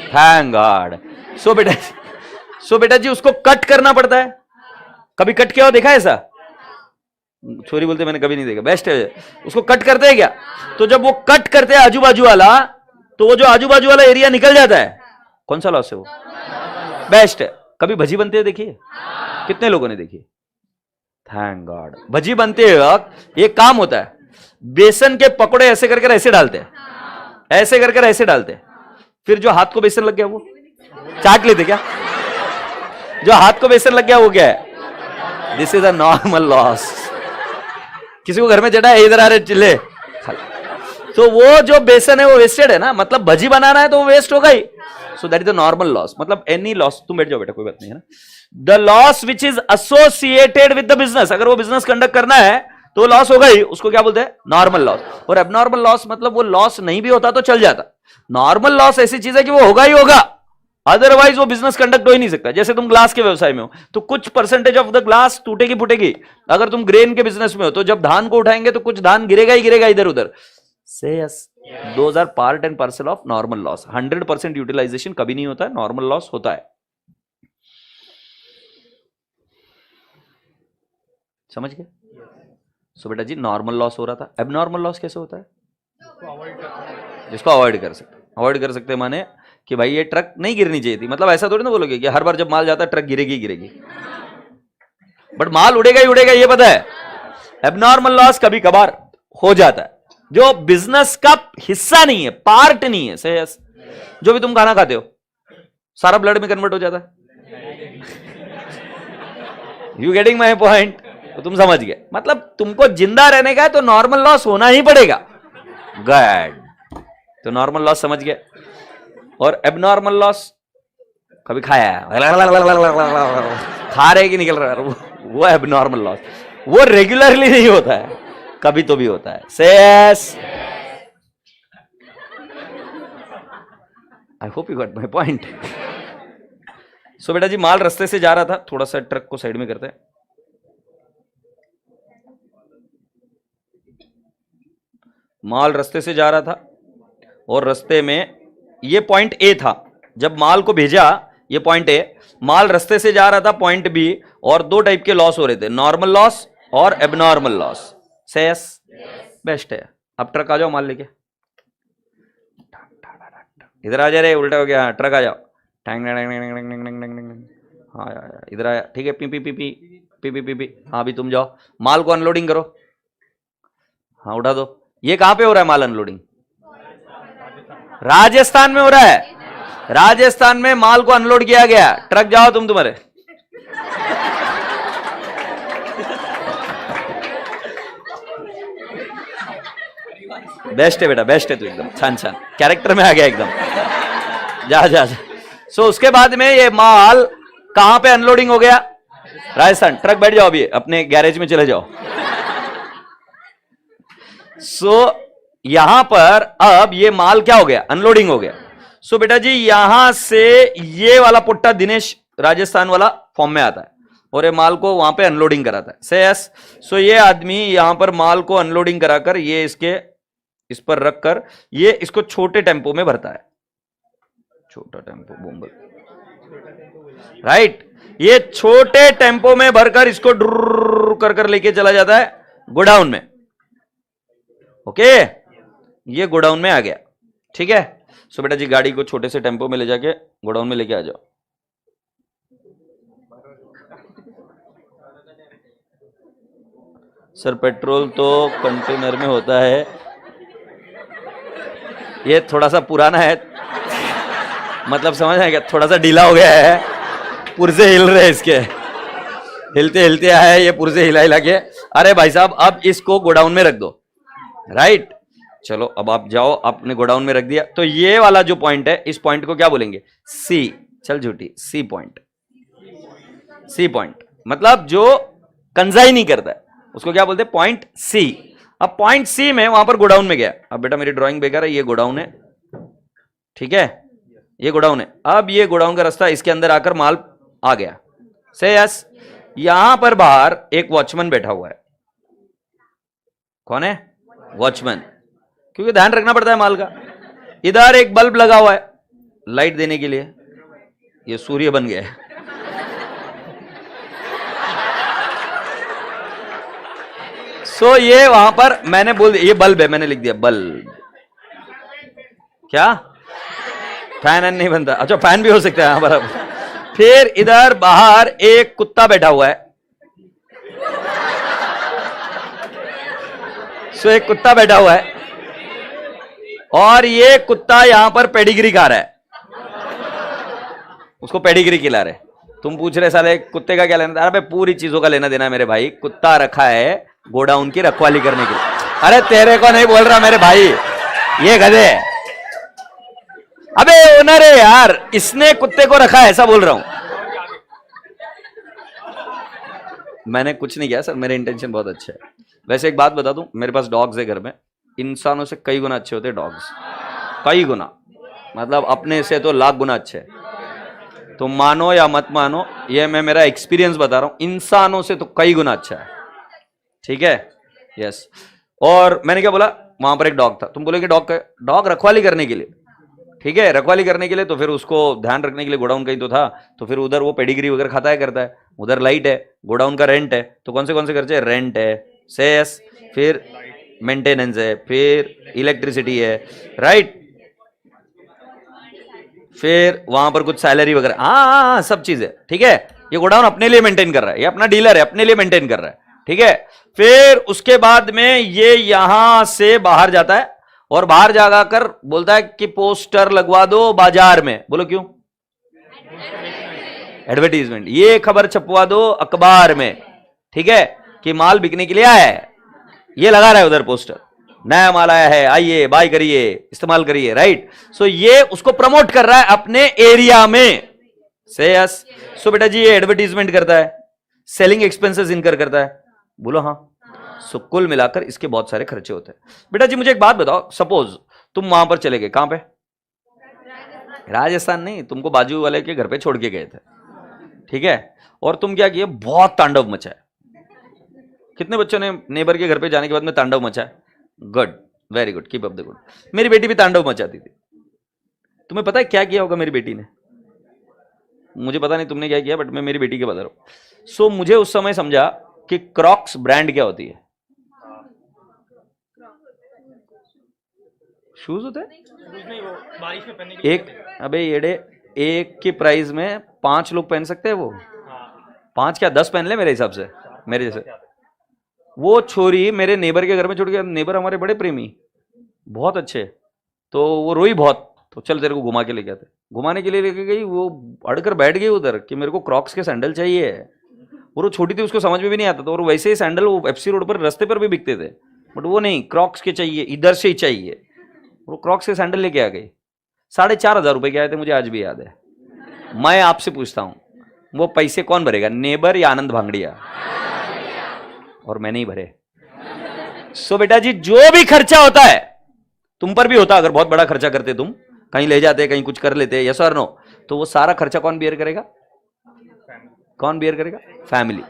Thank God. सो बेटा जी उसको कट करना पड़ता है। कभी कट किया हो, देखा है ऐसा? छोरी बोलते मैंने कभी नहीं देखा, बेस्ट है। उसको कट करते हैं क्या? तो जब वो कट करते हैं आजू बाजू वाला, तो वो जो आजू बाजू वाला एरिया निकल जाता है, कौन सा लॉस है वो? बेस्ट है। कभी भजी बनते हैं देखिए, कितने लोगों ने देखी? Thank God. भजी बनते वक्त एक काम होता है, बेसन के पकौड़े ऐसे करके ऐसे डालते हैं, ऐसे करके ऐसे डालते हैं, फिर जो हाथ को बेसन लग गया वो चाट लेते क्या? जो हाथ को बेसन लग गया वो क्या है? This is a normal loss. किसी को घर में चढ़ा है, इधर आ रहे चिल्ले, तो वो जो बेसन है वो वेस्टेड है ना, मतलब भजी बनाना है तो वो वेस्ट होगा ही। So that is the normal loss. मतलब एनी लॉस, तुम बैठ जाओ बेटा, कोई बात नहीं है ना। The loss which is associated with the business, अगर वो बिजनेस कंडक्ट करना है तो लॉस होगा ही, उसको क्या बोलते हैं? Normal loss. और एबनॉर्मल लॉस मतलब वो लॉस नहीं भी होता तो चल जाता। नॉर्मल लॉस ऐसी चीज है कि वो होगा ही होगा, अदरवाइज वो बिजनेस कंडक्ट हो ही नहीं सकता। जैसे तुम ग्लास के व्यवसाय में हो तो कुछ परसेंटेज ऑफ द ग्लास टूटेगी फूटेगी। अगर तुम ग्रेन के बिजनेस में हो तो जब धान को उठाएंगे तो कुछ धान गिरेगा ही गिरेगा इधर उधर। Say yes, those are part and parcel of normal loss. 100% utilization कभी नहीं होता है, नॉर्मल लॉस होता है। समझ गए? सो बेटा जी नॉर्मल लॉस हो रहा था। एबनॉर्मल लॉस कैसे होता है? जिसको अवॉइड कर सकते। अवॉइड कर सकते माने कि भाई ये ट्रक नहीं गिरनी चाहिए थी, मतलब ऐसा थोड़ी ना बोलोगे कि हर बार जब माल जाता है ट्रक गिरेगी गिरेगी, बट माल उड़ेगा ही उड़ेगा, ये पता है। एबनॉर्मल लॉस कभी कभार हो जाता है, जो बिजनेस का हिस्सा नहीं है, पार्ट नहीं है। सही है? जो भी तुम खाना खाते हो सारा ब्लड में कन्वर्ट हो जाता है। You getting my point? तो तुम समझ गए, मतलब तुमको जिंदा रहने का है तो नॉर्मल लॉस होना ही पड़ेगा। गुड, तो नॉर्मल लॉस समझ गए। और एबनॉर्मल लॉस कभी खाया है, खा रहे कि निकल रहा है, वो एबनॉर्मल लॉस। वो रेगुलरली नहीं होता है, कभी तो भी होता है। सेस, I hope you got my point. So बेटा जी माल रास्ते से जा रहा था, थोड़ा सा ट्रक को साइड में करते हैं। माल रास्ते से जा रहा था और रास्ते में ये पॉइंट ए था, जब माल को भेजा ये पॉइंट ए, माल रास्ते से जा रहा था पॉइंट बी, और दो टाइप के लॉस हो रहे थे, नॉर्मल लॉस और एबनॉर्मल लॉस। सेस, बेस्ट है। अब ट्रक आ जाओ माल लेके, इधर आ जा रहे, उल्टा हो गया, ट्रक आ जाओ। हाँ यार इधर आया, ठीक है, P P P P P P P P. हाँ अभी तुम जाओ, माल को अनलोडिंग करो। हाँ उठा दो। ये कहाँ पे हो रहा है माल अनलोडिंग? राजस्थान में हो रहा है। राजस्थान में माल को अनलोड किया गया। ट्रक जाओ तुम, तुम्हारे बेस्ट है बेटा, बेस्ट है तू, एकदम छान छान कैरेक्टर में आ गया एकदम। जा जा जा। सो उसके बाद में ये माल कहां पे अनलोडिंग हो गया? राजस्थान। ट्रक बैठ जाओ, अभी अपने गैरेज में चले जाओ। सो यहां पर अब ये माल क्या हो गया? अनलोडिंग हो गया। सो बेटा जी यहां से ये वाला पुट्टा दिनेश राजस्थान वाला फॉर्म में आता है और ये माल को वहां पे अनलोडिंग कराता है। से यस। सो ये आदमी यहां पर माल को अनलोडिंग कराकर ये इसके इस पर रखकर ये इसको छोटे टेम्पो में भरता है। छोटा टेम्पो बोम्बल, राइट। ये छोटे टेम्पो में भरकर इसको ड्र कर कर लेके चला जाता है गोडाउन में। ओके, ये गोडाउन में आ गया, ठीक है। सो बेटा जी गाड़ी को छोटे से टेम्पो में ले जाके गोडाउन में लेके आ जाओ। सर पेट्रोल तो कंटेनर में होता है, ये थोड़ा सा पुराना है, मतलब समझ आएगा, थोड़ा सा ढीला हो गया है, पुर्जे हिल रहे इसके, हिलते हिलते आया है ये, पुर्जे हिला हिला के। अरे भाई साहब अब इसको गोडाउन में रख दो, राइट। चलो अब आप जाओ, आपने गोडाउन में रख दिया। तो ये वाला जो पॉइंट है, इस पॉइंट को क्या बोलेंगे? सी। चल झूठी, सी पॉइंट। सी पॉइंट मतलब जो कंजाई नहीं करता है उसको क्या बोलते हैं? Point C. अब पॉइंट सी में वहां पर गोडाउन में गया। अब बेटा मेरी ड्राइंग बेकार है, ये गोडाउन है, ठीक है, ये गोडाउन है। अब ये गोडाउन का रास्ता, इसके अंदर आकर माल आ गया। से यस। यहां पर बाहर एक वॉचमैन बैठा हुआ है। कौन है? वॉचमैन, क्योंकि ध्यान रखना पड़ता है माल का। इधर एक बल्ब लगा हुआ है लाइट देने के लिए, ये सूर्य बन गया है। सो ये वहां पर मैंने बोल दिया, ये बल्ब है, मैंने लिख दिया बल्ब। क्या? फैन नहीं बनता? अच्छा फैन भी हो सकता है, हाँ बराबर। फिर इधर बाहर एक कुत्ता बैठा हुआ है। सो एक कुत्ता बैठा हुआ है और ये कुत्ता यहां पर पेडिग्री खा रहा है, उसको पेडिग्री खिला रहे। तुम पूछ रहे साले कुत्ते का क्या लेना? अरे पूरी चीजों का लेना देना मेरे भाई। कुत्ता रखा है गोडाउन की रखवाली करने के लिए। अरे तेरे को नहीं बोल रहा मेरे भाई, ये गधे। अबे ओनर है यार, इसने कुत्ते को रखा है, ऐसा बोल रहा हूं। मैंने कुछ नहीं किया सर, मेरे इंटेंशन बहुत अच्छे है। वैसे एक बात बता दूं, मेरे पास डॉग्स है घर में, इंसानों से कई गुना अच्छे होते हैं डॉग्स, कई गुना, मतलब अपने से तो लाख गुना अच्छे। तुम मानो या मत मानो, ये मैं मेरा एक्सपीरियंस बता रहा हूं, इंसानों से तो कई गुना अच्छा है, ठीक है। यस। और मैंने क्या बोला, वहां पर एक डॉग था। तुम बोलोगे डॉग रखवाली करने के लिए, ठीक है, रखवाली करने के लिए, तो फिर उसको ध्यान रखने के लिए गोडाउन कहीं तो था, तो फिर उधर वो पेडिग्री वगैरह खाता है करता है, उधर लाइट है, गोडाउन का रेंट है, तो कौन से खर्चे? रेंट है, सेस, फिर मेंटेनेंस है, फिर इलेक्ट्रिसिटी है, राइट, फिर वहां पर कुछ सैलरी वगैरह, हाँ सब चीज है, ठीक है। ये गोडाउन अपने लिए मेंटेन कर रहा है, ये अपना डीलर है, अपने लिए मेंटेन कर रहा है, ठीक है। फिर उसके बाद में ये यहां से बाहर जाता है और बाहर जाकर बोलता है कि पोस्टर लगवा दो बाजार में। बोलो क्यों? एडवर्टीजमेंट, ये खबर छपवा दो अखबार में, ठीक है, कि माल बिकने के लिए आया है। ये लगा रहा है उधर पोस्टर, नया माल आया है, आइए बाय करिए, इस्तेमाल करिए, राइट। सो ये उसको प्रमोट कर रहा है अपने एरिया में। से यस। सो बेटा जी ये एडवर्टीजमेंट करता है, सेलिंग एक्सपेंसेस इनकर करता है। बोलो हाँ। सो कुल मिलाकर इसके बहुत सारे खर्चे होते हैं। बेटा जी मुझे एक बात बताओ, सपोज तुम वहां पर चले गए, कहां पे? राजस्थान नहीं, तुमको बाजू वाले के घर पे छोड़ के गए थे, ठीक है, और तुम क्या किए? बहुत तांडव मचा है। कितने बच्चों ने नेबर के घर पे जाने के बाद में तांडव मचा है? Good, very good, keep up the good. मेरी बेटी भी तांडव मचाती थी। तुम्हें पता है क्या किया होगा मेरी बेटी ने? मुझे पता नहीं तुमने क्या किया, बट मैं मेरी बेटी के बता रहा हूं। सो मुझे उस समय समझा कि क्रॉक्स ब्रांड क्या होती है। शूज होते हैं एक, अबे येड़े एक की प्राइस में 5 लोग पहन सकते हैं वो? 5 क्या 10 पहन ले मेरे हिसाब से, मेरे जैसे। वो छोरी मेरे नेबर के घर में छोड़ गया, नेबर हमारे बड़े प्रेमी, बहुत अच्छे, तो वो रोई बहुत, तो चल तेरे को घुमा के लेके आते। घुमाने के लिए लेके गई, वो अड़कर बैठ गई उधर कि मेरे को क्रॉक्स के सैंडल चाहिए। और वो छोटी थी, उसको समझ में भी नहीं आता था, और वैसे ही सैंडल वो एफसी रोड पर रास्ते पर भी बिकते थे, बट वो नहीं, क्रॉक्स के चाहिए, इधर से ही चाहिए। वो क्रॉक्स के सैंडल लेके आ गई, 4,500 रुपए के आए थे, मुझे आज भी याद है। मैं आपसे पूछता हूं, वो पैसे कौन भरेगा, नेबर या आनंद भांगड़िया? और मैंने ही भरे। सो बेटा जी, जो भी खर्चा होता है, तुम पर भी होता, अगर बहुत बड़ा खर्चा करते तुम, कहीं ले जाते, कहीं कुछ कर लेते, यस और नो, तो वो सारा खर्चा कौन बियर करेगा? कौन बियर करेगा? फैमिली।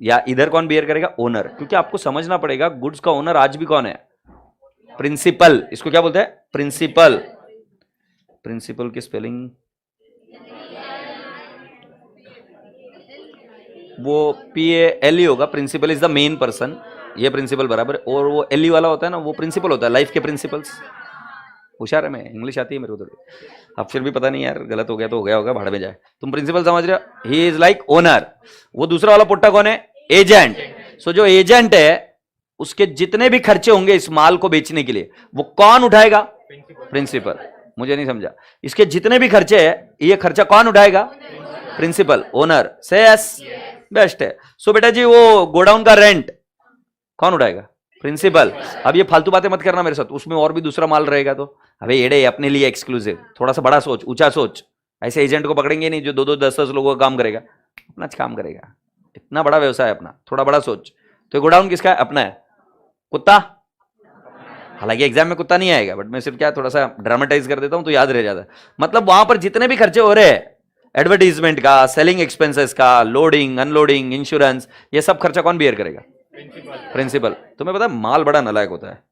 या इधर कौन बियर करेगा? ओनर। क्योंकि आपको समझना पड़ेगा, गुड्स का ओनर आज भी कौन है? प्रिंसिपल। इसको क्या बोलते हैं? प्रिंसिपल। प्रिंसिपल की स्पेलिंग वो PALE होगा। Principal is the main person, ये प्रिंसिपल बराबर। और वो LE वाला होता है ना, वो प्रिंसिपल होता है, लाइफ के प्रिंसिपल्स। होशियार है मैं, इंग्लिश आती है मेरे को थोड़ी। अब फिर भी पता नहीं यार, गलत हो गया तो हो गया होगा, भाड़ में जाए। तुम प्रिंसिपल समझ रहे हो? He is like owner. वो दूसरा वाला पुट्टा कौन है? एजेंट। सो जो एजेंट है, उसके जितने भी खर्चे होंगे इस माल को बेचने के लिए, वो कौन उठाएगा? प्रिंसिपल। मुझे नहीं समझा। इसके जितने भी खर्चे है, ये खर्चा कौन उठाएगा? Principal, owner. Say yes, best है। सो बेटा जी, वो गोडाउन का रेंट कौन उठाएगा? प्रिंसिपल। अब ये फालतू बातें मत करना मेरे साथ, उसमें और भी दूसरा माल रहेगा तो। अबे येड़े, अपने लिए एक्सक्लूसिव, थोड़ा सा बड़ा सोच, ऊंचा सोच। ऐसे एजेंट को पकड़ेंगे नहीं जो 2-2, 10-10 लोगों का काम करेगा, अपना काम करेगा। इतना बड़ा व्यवसाय अपना, थोड़ा बड़ा सोच। तो गोडाउन किसका है? अपना है। कुत्ता, हालांकि एग्जाम में कुत्ता नहीं आएगा, बट मैं सिर्फ क्या थोड़ा सा ड्रामेटाइज कर देता हूं तो याद रह जाता है। मतलब वहां पर जितने भी खर्चे हो रहे हैं, एडवर्टीजमेंट का, सेलिंग एक्सपेंसेस का, लोडिंग अनलोडिंग, इंश्योरेंस, ये सब खर्चा कौन बियर करेगा? प्रिंसिपल। तुम्हें पता है माल बड़ा नालायक होता है।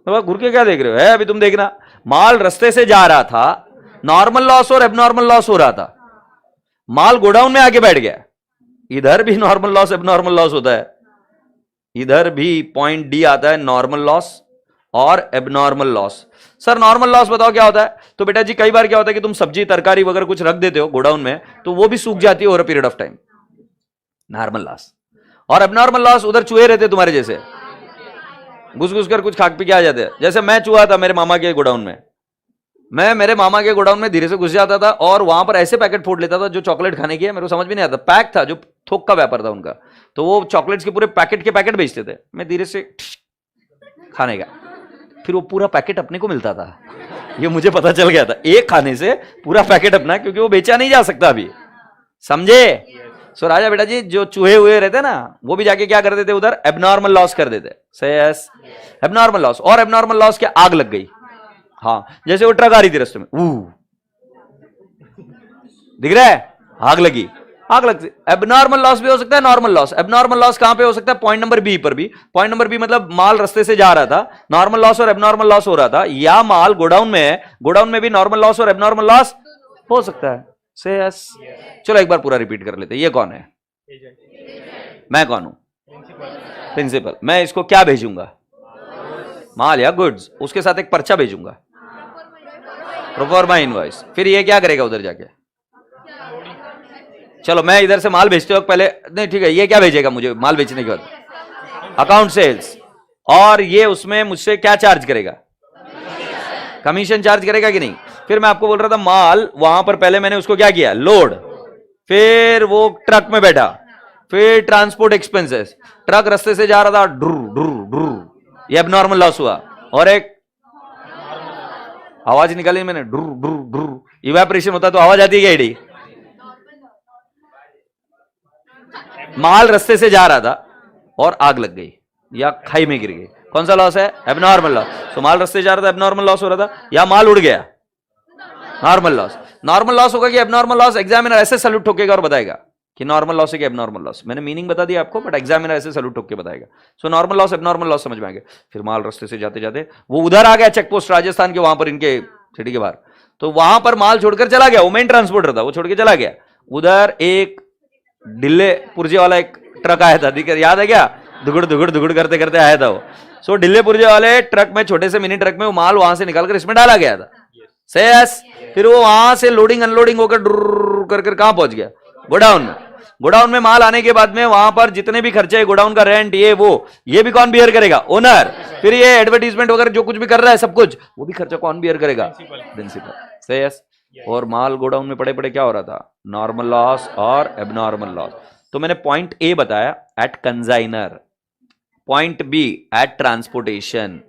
तो घूर के क्या देख रहे हो? है अभी तुम देखना, माल रास्ते से जा रहा था, नॉर्मल लॉस और एबनॉर्मल लॉस हो रहा था, माल गोडाउन में आके बैठ गया। इधर भी नॉर्मल लॉस एबनॉर्मल लॉस होता है, इधर भी पॉइंट डी आता है, नॉर्मल लॉस और abnormal loss. Sir normal loss बताओ क्या होता है? तो बेटा जी, कई बार क्या होता है कि तुम सब्जी तरकारी वगैरह कुछ रख देते हो गोडाउन में, तो वो भी सूख जाती है over a period of time, normal loss. और एबनॉर्मल लॉस, उधर चूहे रहते तुम्हारे जैसे, घुस घुस कर कुछ खाक पी के आ जाते हैं। जैसे मैं चूहा था मेरे मामा के गोडाउन में, मैं मेरे मामा के गोडाउन में धीरे से घुस जाता था और वहां पर ऐसे पैकेट फोड़ लेता था जो चॉकलेट खाने की है, मेरे को समझ भी नहीं आता। पैक था, जो थोक का व्यापार था उनका, तो वो चॉकलेट्स के पूरे पैकेट के पैकेट बेचते थे, मैं धीरे से खाने का, फिर वो पूरा पैकेट अपने को मिलता था। ये मुझे पता चल गया था, एक खाने से पूरा पैकेट अपना, क्योंकि वो बेचा नहीं जा सकता अभी, समझे? सो राजा बेटा जी, जो चूहे हुए रहते ना, वो भी जाके क्या कर देते उधर? एबनॉर्मल लॉस कर देते। से यस, एबनॉर्मल लॉस। और एबनॉर्मल लॉस क्या? आग लग गई। हाँ, जैसे वो ट्रक आ रही थी रास्ते में, दिख रहा है, आग लगी, आग लगती। एबनॉर्मल लॉस भी हो सकता है, नॉर्मल लॉस। एबनॉर्मल लॉस कहां पे हो सकता है? पॉइंट नंबर बी पर भी। पॉइंट नंबर बी मतलब माल रास्ते से जा रहा था, नॉर्मल लॉस और एबनॉर्मल लॉस हो रहा था, या माल गोडाउन में है, गोडाउन में भी नॉर्मल लॉस और एबनॉर्मल लॉस हो सकता है। से यस। चलो एक बार पूरा रिपीट कर लेते हैं। ये कौन है? मैं कौन हूं? प्रिंसिपल। मैं इसको क्या भेजूंगा? माल या गुड्स। उसके साथ एक पर्चा भेजूंगा, प्रोफॉर्मा इनवॉइस। फिर ये क्या करेगा उधर जाके? चलो मैं इधर से माल भेजते हो पहले, नहीं ठीक है, ये क्या भेजेगा मुझे माल बेचने के बाद? Account sales. और ये उसमें मुझसे क्या चार्ज करेगा? कमीशन चार्ज करेगा कि नहीं? फिर मैं आपको बोल रहा था, माल वहां पर पहले मैंने उसको क्या किया? लोड। फिर वो ट्रक में बैठा, फिर ट्रांसपोर्ट एक्सपेंसेस, ट्रक रास्ते से जा रहा था, ड्रू ड्रू ड्रू, ये एबनॉर्मल लॉस हुआ। और एक आवाज निकाली मैंने, ड्रू ड्रू ड्रू, इवेपोरेशन होता तो आवाज आती है क्या? एडी माल रास्ते से जा रहा था और आग लग गई या खाई में गिर गई, कौन सा लॉस है? Abnormal loss. तो माल रास्ते जा रहा था, एबनॉर्मल लॉस हो रहा था, या माल उड़ गया, नॉर्मल लॉस। नॉर्मल लॉस होगा कि एबनॉर्मल लॉस? एग्जामिनर ऐसे सैल्यूट ठोकेगा और बताएगा कि नॉर्मल लॉस है कि एबनॉर्मल लॉस। मैंने मीनिंग बता दिया आपको, बट एग्जामिनर ऐसे सैल्यूट ठोक के बताएगा। So normal loss abnormal loss समझ में आ गया। फिर माल रास्ते से जाते जाते वो उधर आ गया, चेक पोस्ट राजस्थान के, वहां पर इनके सिटी के बाहर, तो वहां पर माल छोड़कर चला गया। वो मेन ट्रांसपोर्टर था, वो छोड़ के चला गया। उधर एक ढिल्ले पुर्जे वाला एक ट्रक आया था, दिक्कत याद है क्या? दुगड़ दुगड़ दुगड़ करते करते आया था वो। सो ढिल्ले पुर्जे वाले ट्रक में, छोटे से मिनी ट्रक में वो माल वहां से निकालकर इसमें डाला गया था। से यस। फिर वो वहां से लोडिंग अनलोडिंग होकर कर कर कहां पहुंच गया, गोडाउन में। गोडाउन में माल आने के बाद में वहां पर जितने भी खर्चे, गोडाउन का रेंट, ये वो, ये भी कौन बियर करेगा, ओनर। फिर ये एडवर्टीजमेंट वगैरह जो कुछ भी कर रहा है सब कुछ, वो भी खर्चा कौन बियर करेगा, प्रिंसिपल। से यस। और माल गोडाउन में पड़े पड़े क्या हो रहा था, नॉर्मल लॉस और एबनॉर्मल लॉस। तो मैंने पॉइंट ए बताया at consignor, point B at transportation,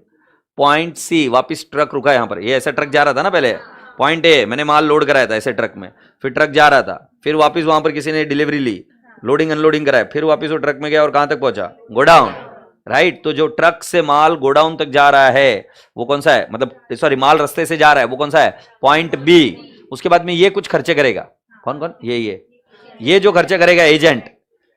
point C वापिस ट्रक रुका यहां पर, ये ऐसा ट्रक जा रहा था ना पहले, पॉइंट ए मैंने माल लोड कराया था ऐसे ट्रक में, फिर ट्रक जा रहा था, फिर वापस वहां पर किसी ने डिलीवरी ली, लोडिंग अनलोडिंग कराया, फिर वापस वो ट्रक में गया और कहां तक पहुंचा, गोडाउन। राइट। तो जो ट्रक से माल गोडाउन तक जा रहा है वो कौन सा है, मतलब सॉरी माल रास्ते से जा रहा है वो कौन सा है, पॉइंट बी। उसके बाद में ये कुछ खर्चे करेगा, कौन कौन, ये जो खर्चे करेगा एजेंट,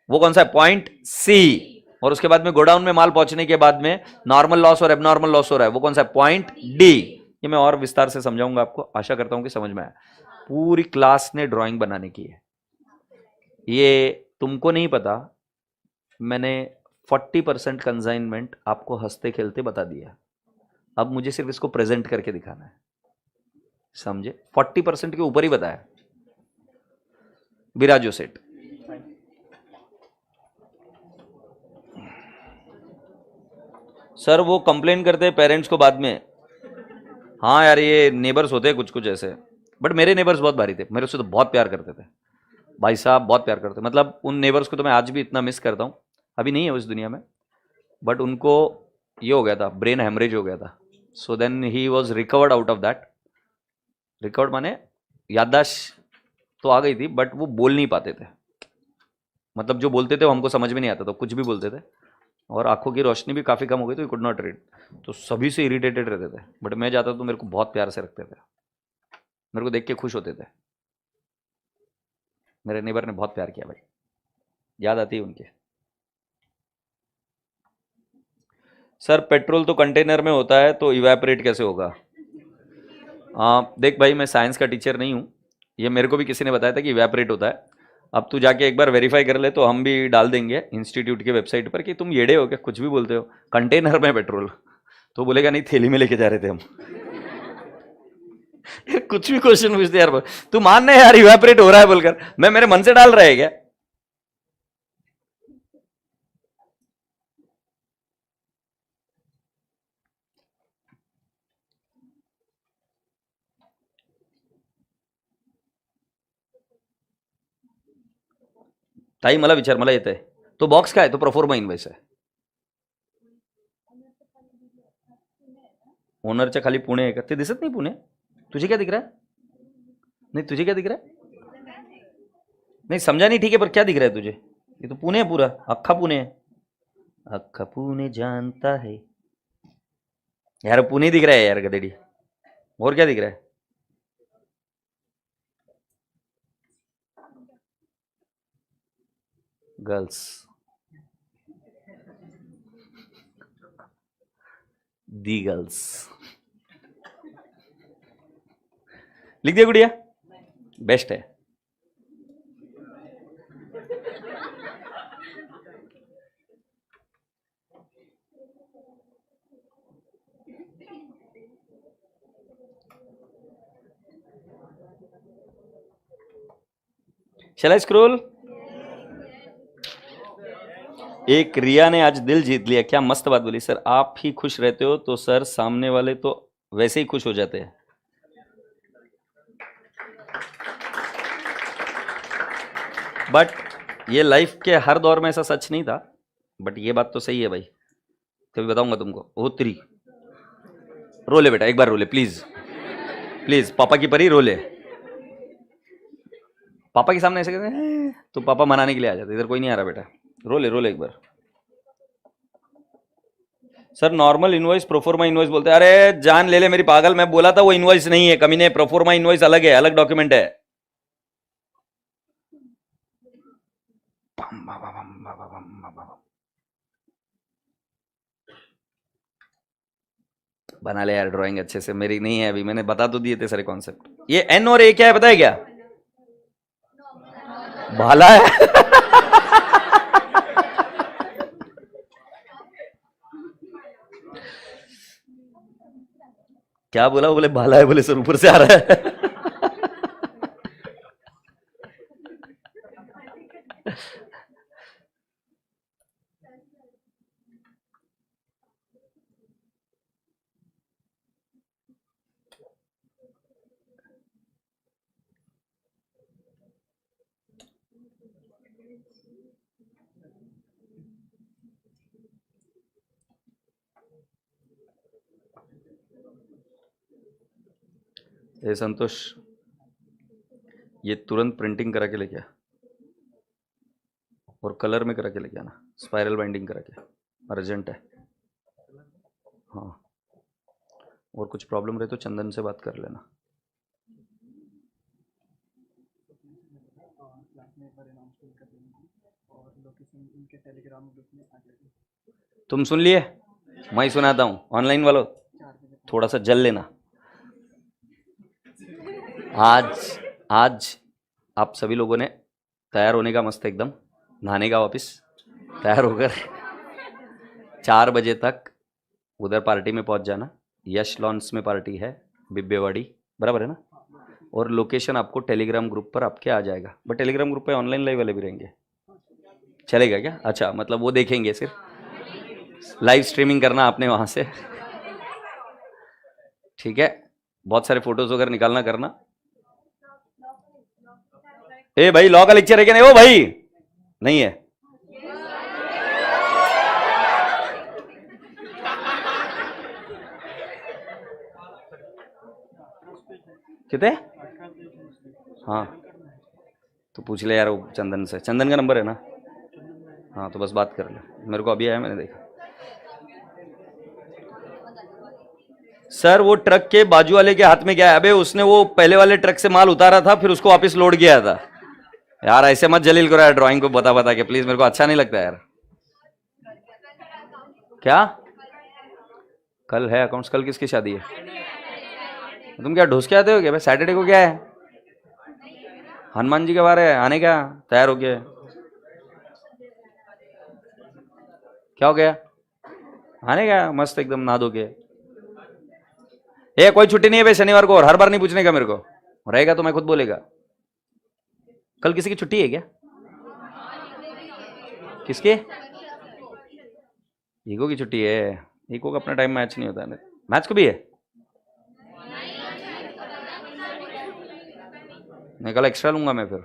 वो कौन सा है, पॉइंट सी। और उसके बाद में गोडाउन में माल पहुंचने के बाद में नॉर्मल लॉस और एबनॉर्मल लॉस हो रहा है, वो कौन सा है, पॉइंट डी। ये मैं और विस्तार से समझाऊंगा आपको, आशा करता हूं कि समझ में आए। पूरी क्लास ने ड्राइंग बनाने की है, ये तुमको नहीं पता, मैंने 40% कंसाइनमेंट आपको हंसते खेलते बता दिया, अब मुझे सिर्फ इसको प्रेजेंट करके दिखाना है, समझे। 40% के ऊपर ही बताया। बिराजो सेठ, सर वो कंप्लेन करते हैं पेरेंट्स को बाद में। हाँ यार, ये नेबर्स होते हैं कुछ कुछ ऐसे, बट मेरे नेबर्स बहुत भारी थे, मेरे से तो बहुत प्यार करते थे भाई साहब, बहुत प्यार करते, मतलब उन नेबर्स को तो मैं आज भी इतना मिस करता हूँ। अभी नहीं है उस दुनिया में, बट उनको ये हो गया था, ब्रेन हेमरेज हो गया था। So then he was recovered out of that. Recovered माने याददाश्त तो आ गई थी, बट वो बोल नहीं पाते थे, मतलब जो बोलते थे वो हमको समझ में नहीं आता था, कुछ भी बोलते थे, और आंखों की रोशनी भी काफ़ी कम हो गई, तो कुड नॉट रीड, तो सभी से इरिटेटेड रहते थे। बट मैं जाता तो मेरे को बहुत प्यार से रखते थे, मेरे को देख के खुश होते थे। मेरे नेबर ने बहुत प्यार किया भाई, याद आती है उनके। सर पेट्रोल तो कंटेनर में होता है, तो इवेपोरेट कैसे होगा। देख भाई, मैं साइंस का टीचर नहीं हूँ, ये मेरे को भी किसी ने बताया था कि इवेपोरेट होता है। अब तू जाके एक बार वेरीफाई कर ले, तो हम भी डाल देंगे इंस्टीट्यूट की वेबसाइट पर कि तुम येड़े हो क्या, कुछ भी बोलते हो, कंटेनर में पेट्रोल। तो बोलेगा नहीं, थैली में लेके जा रहे थे हम। कुछ भी क्वेश्चन पूछते यार, तू मानना यार इवेपोरेट हो रहा है बोलकर, मैं मेरे मन से डाल रहा है क्या। ताई मला विचार, मला येत आहे तो बॉक्स काय, तो प्रोफोर्मा इनवॉइस आहे, ओनरच्या खाली पुणे आहे का, ते दिसत नाही पुणे, तुझे क्या दिख रहा है, नहीं तुझे क्या दिख रहा है, नहीं समझा नहीं, ठीक है, पर क्या दिख रहा है तुझे, ये तो पुणे है पूरा, अक्खा पुणे है, अक्खा पुणे जानता है यार, पुणे दिख रहा है यार गधेड़ी, और क्या दिख रहा है, गर्ल्स, दी गर्ल्स, लिख दिया गुड़िया, बेस्ट है। Shall I scroll? एक रिया ने आज दिल जीत लिया, क्या मस्त बात बोली, सर आप ही खुश रहते हो तो सर सामने वाले तो वैसे ही खुश हो जाते हैं। बट ये लाइफ के हर दौर में ऐसा सच नहीं था, बट ये बात तो सही है भाई, कभी बताऊंगा तुमको। ओ तेरी, रोले बेटा, एक बार रोले प्लीज, प्लीज पापा की परी रोले, पापा के सामने ऐसे कहते हैं तो पापा मनाने के लिए आ जाते, इधर कोई नहीं आ रहा बेटा, रोले रोले एक बार। Sir normal invoice proforma invoice बोलते हैं, अरे जान ले ले मेरी पागल, मैं बोला था वो इनवॉइस नहीं है कमीने, प्रोफोर्मा इनवॉइस अलग है, अलग डॉक्यूमेंट है। बना ले यार ड्राइंग अच्छे से, मेरी नहीं है अभी, मैंने बता तो दिए थे सारे कॉन्सेप्ट। ये एन और ए क्या है पता है क्या, भाला है। क्या बोला? बोले भाला है, बोले सर ऊपर से आ रहा है। ए संतोष, ये तुरंत प्रिंटिंग करा के लेके आ और कलर में करा के लेके आना, स्पाइरल बाइंडिंग करा के, अर्जेंट है। हाँ, और कुछ प्रॉब्लम रहे तो चंदन से बात कर लेना। तुम सुन लिए? मैं ही सुनाता हूँ। ऑनलाइन वालों थोड़ा सा जल लेना। आज आप सभी लोगों ने तैयार होने का, मस्त एकदम नहाने का, वापस तैयार होकर 4 बजे तक उधर पार्टी में पहुंच जाना। यश लॉन्स में पार्टी है, बिब्बेवाड़ी, बराबर है ना? और लोकेशन आपको टेलीग्राम ग्रुप पर आपके आ जाएगा। बट टेलीग्राम ग्रुप पे ऑनलाइन लाइव वाले भी रहेंगे, चलेगा क्या? अच्छा, मतलब वो देखेंगे, सिर्फ लाइव स्ट्रीमिंग करना आपने वहां से। ठीक है, बहुत सारे फोटोज वगैरह निकालना करना। ए भाई, लॉ का लेक्चर है क्या? नहीं ओ भाई, नहीं है। कितने? हाँ, तो पूछ ले यार वो चंदन से, चंदन का नंबर है ना? हाँ, तो बस बात कर ले, मेरे को अभी आया, मैंने देखा। सर वो ट्रक के बाजू वाले के हाथ में क्या है? अबे उसने वो पहले वाले ट्रक से माल उतारा था, फिर उसको वापस लोड किया था। यार ऐसे मत जलील करो यार, ड्राइंग को बता बता के, प्लीज, मेरे को अच्छा नहीं लगता यार। क्या कल है अकाउंट्स? कल किसकी शादी है? तुम क्या ढूस के आते हो क्या? सैटरडे को क्या है? हनुमान जी के बारे आने क्या? तैयार हो गया? क्या हो गया? आने क्या? मस्त एकदम नहा धो के। ए कोई छुट्टी नहीं है भाई शनिवार को, और हर बार नहीं पूछने का मेरे को, रहेगा तो मैं खुद बोलेगा। कल किसी की छुट्टी है क्या? किसकी? ईगो की छुट्टी है। ईगो का अपना टाइम मैच नहीं होता है। मैच को भी है? मैं कल एक्स्ट्रा लूंगा मैं फिर।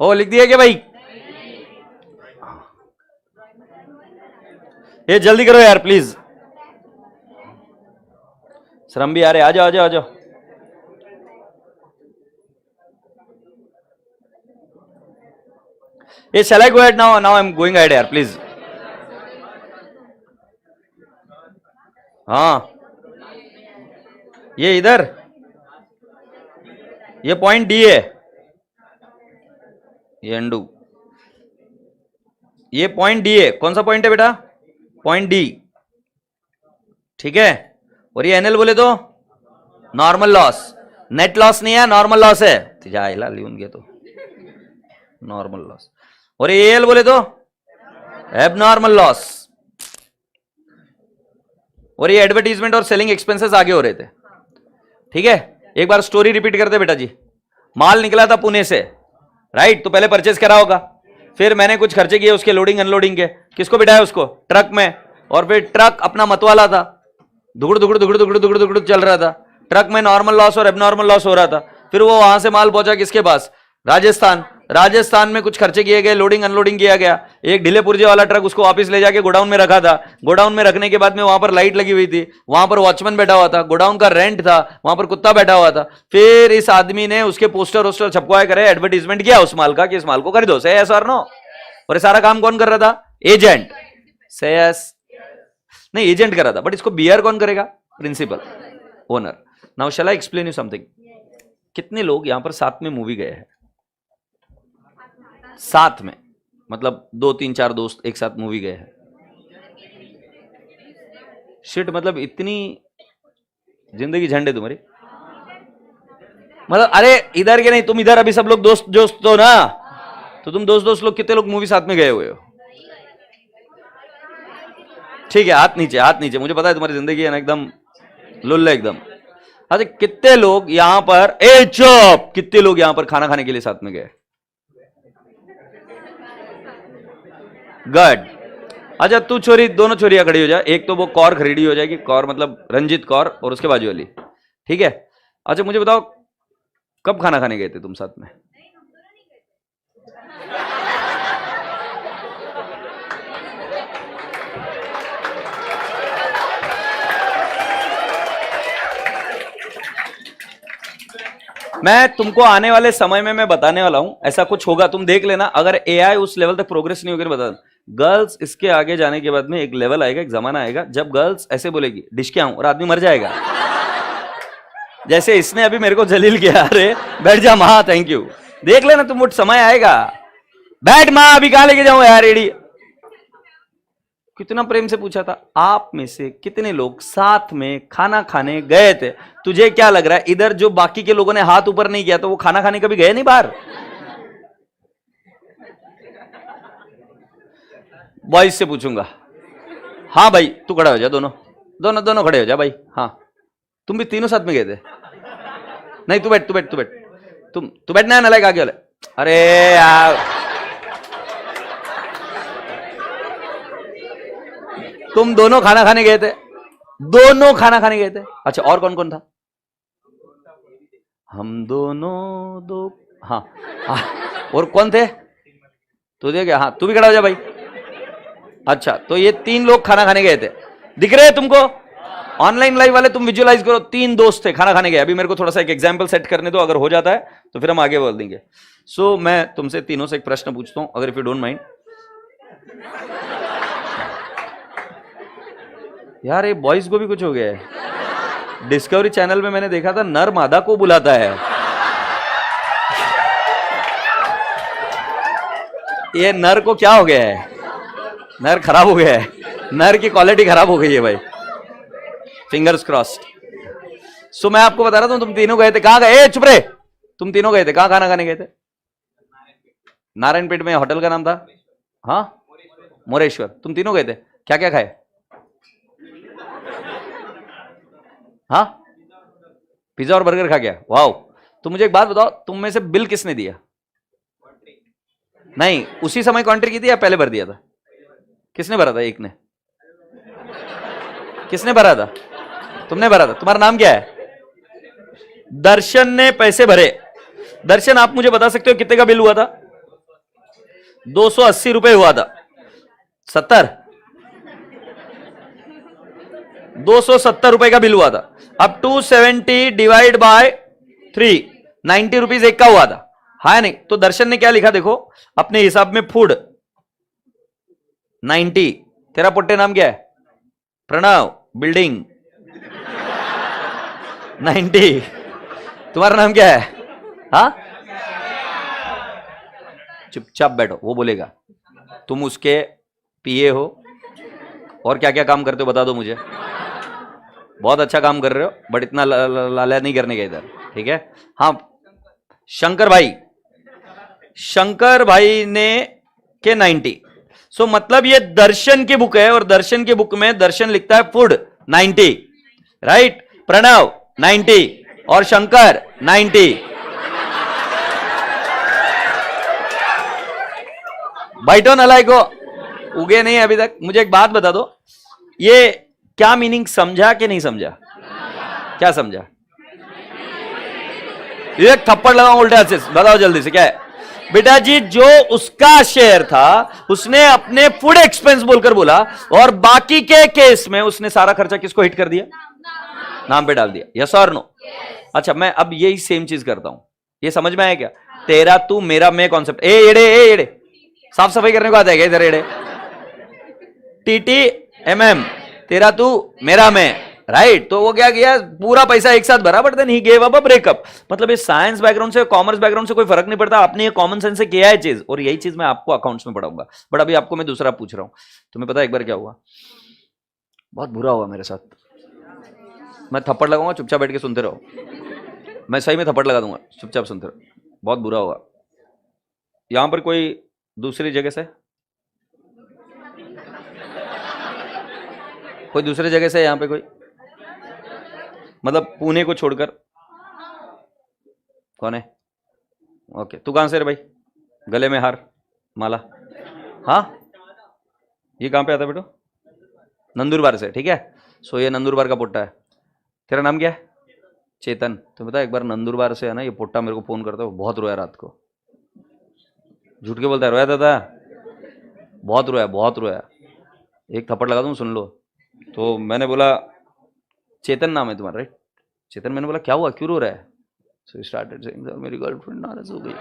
ओ लिख दिया क्या भाई? ये जल्दी करो यार प्लीज। श्रम भी आ रहे, आ जाओ आ जाओ आ जाओ। ये shall I go ahead now? Now I'm going ahead यार प्लीज। हाँ, ये इधर, ये पॉइंट डी है, ये अंडू, ये पॉइंट डी है। कौन सा पॉइंट है बेटा? पॉइंट डी, ठीक है। और ये एनएल बोले तो नॉर्मल लॉस, नेट लॉस नहीं है, नॉर्मल लॉस है। जाइला लिहून घे तो नॉर्मल लॉस। और ये एल बोले तो एबनॉर्मल लॉस। और ये एडवर्टीजमेंट और सेलिंग एक्सपेंसेस आगे हो रहे थे, ठीक है। एक बार स्टोरी रिपीट करते बेटा जी। माल निकला था पुणे से, राइट, तो पहले परचेज करा होगा, फिर मैंने कुछ खर्चे किए उसके लोडिंग अनलोडिंग के। किसको बिठाया? उसको ट्रक में। और फिर ट्रक अपना मतवाला था, दुगड़ दुगड़ दुगड़ दुगड़ दुगड़ दुगड़ चल रहा था। ट्रक में नॉर्मल लॉस और एबनॉर्मल लॉस हो रहा था। फिर वो वहां से माल पहुंचा किसके पास? राजस्थान। राजस्थान में कुछ खर्चे किए गए, लोडिंग अनलोडिंग किया गया। एक ढीले पुर्जे वाला ट्रक उसको वापस ले जाके गोडाउन में रखा था। गोडाउन में रखने के बाद में वहां पर लाइट लगी हुई थी, वहां पर वॉचमैन बैठा हुआ था, गोडाउन का रेंट था, वहां पर कुत्ता बैठा हुआ था। फिर इस आदमी ने उसके पोस्टर वोस्टर छपवाए करे, एडवर्टीजमेंट किया उस माल का कि इस माल को खरीदो, से यस और नो। और ये सारा काम कौन कर रहा था? एजेंट। से यस नहीं, एजेंट कर रहा था, बट इसको बियर कौन करेगा? Principal, owner. Now shall I explain you something. कितने लोग यहां पर साथ में मूवी गए हैं? साथ में मतलब 2 3 4 दोस्त एक साथ मूवी गए हैं। शिट, मतलब इतनी जिंदगी झंड है तुम्हारी। मतलब अरे इधर के नहीं, तुम इधर अभी सब लोग दोस्त दोस्त हो ना, तो तुम दोस्त दोस्त लोग कितने लोग मूवी साथ में गए हुए हो? ठीक है, हाथ नीचे, हाथ नीचे। मुझे पता है तुम्हारी जिंदगी है ना एकदम लुल्ले एकदम। अच्छा, कितने लोग यहां पर, ए चुप, कितने लोग यहां पर खाना खाने के लिए साथ में गए? गुड। अच्छा, तू छोरी, दोनों छोरियां खड़ी हो जाए, एक तो वो कौर खरीदी हो जाएगी, कौर मतलब रंजित कौर, और उसके बाजू वाली, ठीक है? अच्छा मुझे बताओ, कब खाना खाने गए थे तुम साथ में? मैं तुमको आने वाले समय में मैं बताने वाला हूं, ऐसा कुछ होगा, तुम देख लेना। अगर एआई उस लेवल तक प्रोग्रेस नहीं होगी, बता। गर्ल्स इसके आगे जाने के बाद में एक लेवल आएगा, एक जमाना आएगा जब गर्ल्स ऐसे बोलेगी डिश क्या हूं, और आदमी मर जाएगा। जैसे इसने अभी मेरे को जलील किया, अरे बैठ जा मां, थैंक यू। देख लेना तुम, वो समय आएगा। बैठ मां, अभी कहां लेके जाऊं यार रेडी। कितना प्रेम से पूछा था, आप में से कितने लोग साथ में खाना खाने गए थे? तुझे क्या लग रहा है इधर जो बाकी के लोगों ने हाथ ऊपर नहीं किया तो वो खाना खाने कभी गए नहीं बाहर? बॉयज से पूछूंगा। हाँ भाई, तू खड़ा हो जा, दोनों दोनों दोनों खड़े हो जा भाई। हाँ, तुम भी तीनों साथ में गए थे? नहीं, तू बैठ, तू बैठ, तू बैठ, तू बैठना है, नलायक आगे वाले। अरे यार, तुम दोनों खाना खाने गए थे? दोनों खाना खाने गए थे? अच्छा, और कौन कौन था? हम दोनों दो, हाँ, हाँ। और कौन थे? तुझे क्या, हाँ तू भी खड़ा हो जा भाई। अच्छा, तो ये तीन लोग खाना खाने गए थे, दिख रहे हैं तुमको? ऑनलाइन लाइव वाले तुम विजुअलाइज करो, तीन दोस्त थे, खाना खाने गए। अभी मेरे को थोड़ा सा एक एग्जांपल सेट करने दो, अगर हो जाता है तो फिर हम आगे बोल देंगे। सो मैं तुमसे तीनों से एक प्रश्न पूछता हूं, अगर इफ यू डोंट माइंड। यार ये बॉयज को भी कुछ हो गया है। डिस्कवरी चैनल में मैंने देखा था नर मादा को बुलाता है, ये नर को क्या हो गया है? नर खराब हो गया है, नर की क्वालिटी खराब हो गई है भाई। Fingers crossed. सो मैं आपको बता रहा था, तुम तीनों गए थे, कहां गए? चुप रहे। तुम तीनों गए थे, कहां खाना खाने गए थे? नारायणपेट में होटल का नाम था? हाँ, मोरेश्वर। तुम तीनों गए थे, क्या क्या खाए? हाँ, पिज्जा और बर्गर खा गया, वाओ। तो मुझे एक बात बताओ, तुम में से बिल किसने दिया? नहीं, उसी समय कॉन्ट्री की थी या पहले भर दिया था? किसने भरा था? एक ने। किसने भरा था? तुमने भरा था। तुम्हारा नाम क्या है? दर्शन ने पैसे भरे। दर्शन, आप मुझे बता सकते हो कितने का बिल हुआ था? 280 रुपए हुआ था। 70, 270 रुपए का बिल हुआ था। अब 270 डिवाइड बाय 3, 90 रुपीज एक का हुआ था, हाँ नहीं? तो दर्शन ने क्या लिखा देखो अपने हिसाब में, फूड 90। तेरा पुट्टे नाम क्या है? प्रणव। बिल्डिंग 90। तुम्हारा नाम क्या है? हाँ, चुपचाप बैठो, वो बोलेगा। तुम उसके पीए हो, और क्या क्या काम करते हो बता दो मुझे। बहुत अच्छा काम कर रहे हो, बट इतना लाला नहीं करने का इधर, ठीक है? हाँ, शंकर भाई, शंकर भाई ने के 90। सो मतलब ये दर्शन की बुक है, और दर्शन की बुक में दर्शन लिखता है फूड 90, राइट? प्रणव 90 और शंकर 90। बैठो नलायको, उगे नहीं अभी तक। मुझे एक बात बता दो, ये क्या मीनिंग समझा कि नहीं समझा? क्या समझा? एक थप्पड़ लगाओ उल्टे हाथ से, बताओ जल्दी से क्या है? बेटा जी, जो उसका शेयर था उसने अपने फूड एक्सपेंस बोलकर बोला, और बाकी के केस में उसने सारा खर्चा किसको हिट कर दिया? नाम पे डाल दिया। यस और नो? अच्छा, मैं अब यही सेम चीज करता हूं, ये समझ में आया क्या? तेरा तू मेरा मैं कॉन्सेप्ट। ए एड़े, साफ सफाई करने को आता है क्या इधर? एड़े, टीटी एमएम, तेरा तू मेरा मैं, राइट? तो वो क्या किया, पूरा पैसा एक साथ भरा, but then he gave up a breakup. मतलब ये साइंस बैकग्राउंड से, कॉमर्स बैकग्राउंड से कोई फर्क नहीं पड़ता, आपने ये कॉमन सेंस से किया है चीज, और यही चीज मैं आपको अकाउंट्स में पढ़ाऊंगा। बट अभी आपको मैं दूसरा पूछ रहा हूं। तुम्हें पता है एक बार क्या हुआ? बहुत बुरा हुआ मेरे साथ। मैं थप्पड़ लगाऊंगा, चुपचाप बैठ के सुनते रहो। मैं सही में थप्पड़ लगा दूंगा, चुपचाप सुनते रहो। बहुत बुरा हुआ। यहां पर कोई दूसरी जगह से? कोई दूसरे जगह से यहाँ पे कोई, मतलब पुणे को छोड़कर? कौन है? ओके, तू कहाँ से रे भाई? गले में हार, माला, हाँ? ये कहाँ पे आता है बेटो? नंदुरबार से, ठीक है। सो ये नंदुरबार का पोट्टा है। तेरा नाम क्या है? चेतन। तो बता, एक बार नंदुरबार से है ना ये पोट्टा मेरे को फोन करता है, बहुत रोया रात को। झूठ के बोलता है? रोया दादा, बहुत रोया, बहुत रोया। एक थप्पड़ लगा दूं, सुन लो। तो मैंने बोला, चेतन नाम है तुम्हारा, राइट? चेतन। मैंने बोला क्या हुआ, क्यों रो रहा है? सो स्टार्टेड सेइंग, सर मेरी गर्लफ्रेंड नाराज हो गई।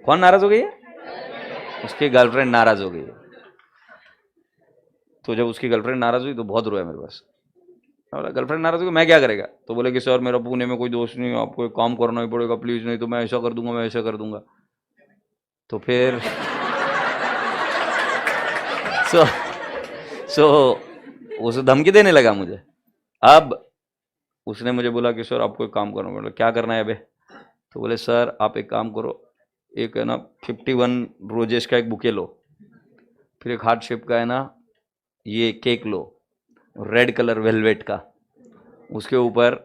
कौन नाराज हो गई है? उसकी गर्लफ्रेंड नाराज हो गई है। तो जब उसकी गर्लफ्रेंड नाराज हुई तो बहुत रोया मेरे पास। बोला गर्लफ्रेंड नाराज हो, मैं क्या करेगा? तो बोले कि सर मेरा पुणे में कोई दोस्त नहीं है, आपको एक काम करना ही पड़ेगा प्लीज, नहीं तो मैं ऐसा कर दूंगा, मैं ऐसा कर दूंगा। तो फिर सो सो उसे धमकी देने लगा मुझे। अब उसने मुझे बोला कि सर आपको एक काम करना पड़ेगा। क्या करना है बे? तो बोले सर आप एक काम करो, एक है ना 51 रोजेस का एक बुके लो, फिर एक हार्ट शेप का है ना ये केक लो, रेड कलर वेलवेट का, उसके ऊपर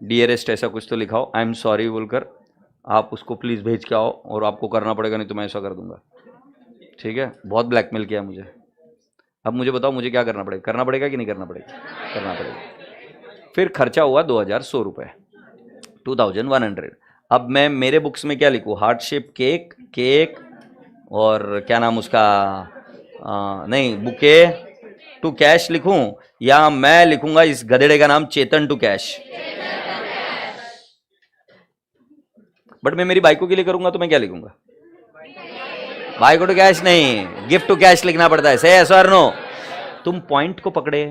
डियरेस्ट ऐसा कुछ तो लिखाओ, आई एम सॉरी बोलकर आप उसको प्लीज़ भेज के आओ, और आपको करना पड़ेगा, नहीं तो मैं ऐसा कर दूंगा। ठीक है, बहुत ब्लैकमेल किया मुझे। अब मुझे बताओ मुझे क्या करना पड़ेगा? करना पड़ेगा कि नहीं करना पड़ेगा? करना पड़ेगा। फिर खर्चा हुआ 2100 रुपये, 2100। अब मैं मेरे बुक्स में क्या लिखूँ? हार्ट शेप केक, केक और क्या नाम उसका, नहीं बुके टू कैश लिखूं, या मैं लिखूंगा इस गधेड़े का नाम चेतन टू कैश? बट मैं मेरी बाइकों के लिए करूंगा तो मैं क्या लिखूंगा? बाइको टू कैश नहीं, गिफ्ट टू कैश लिखना पड़ता है। से यस और नो? तुम पॉइंट को पकड़े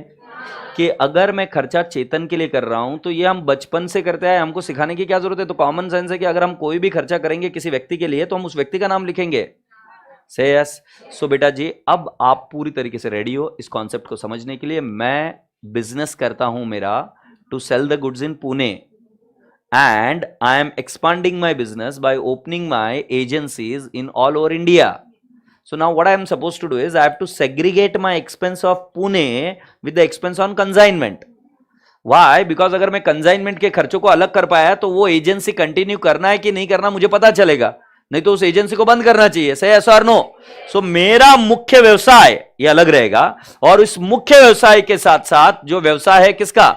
कि अगर मैं खर्चा चेतन के लिए कर रहा हूं तो ये हम बचपन से करते हैं, हमको सिखाने की क्या जरूरत है? तो कॉमन सेंस है कि अगर हम कोई भी खर्चा करेंगे किसी व्यक्ति के लिए तो हम उस व्यक्ति का नाम लिखेंगे। से यस? सो बेटा जी, अब आप पूरी तरीके से रेडी हो इस कॉन्सेप्ट को समझने के लिए। मैं बिजनेस करता हूं मेरा to sell the goods in Pune, and I am expanding my business by opening my agencies in all over India. So now what I am supposed to do is I have to segregate my expense of Pune with the expense on consignment. Why? Because अगर मैं consignment के खर्चों को अलग कर पाया तो वो एजेंसी कंटिन्यू करना है कि नहीं करना मुझे पता चलेगा, नहीं तो उस एजेंसी को बंद करना चाहिए। सही यस और नो? सो मेरा मुख्य व्यवसाय ये अलग रहेगा, और इस मुख्य व्यवसाय के साथ साथ जो व्यवसाय है किसका,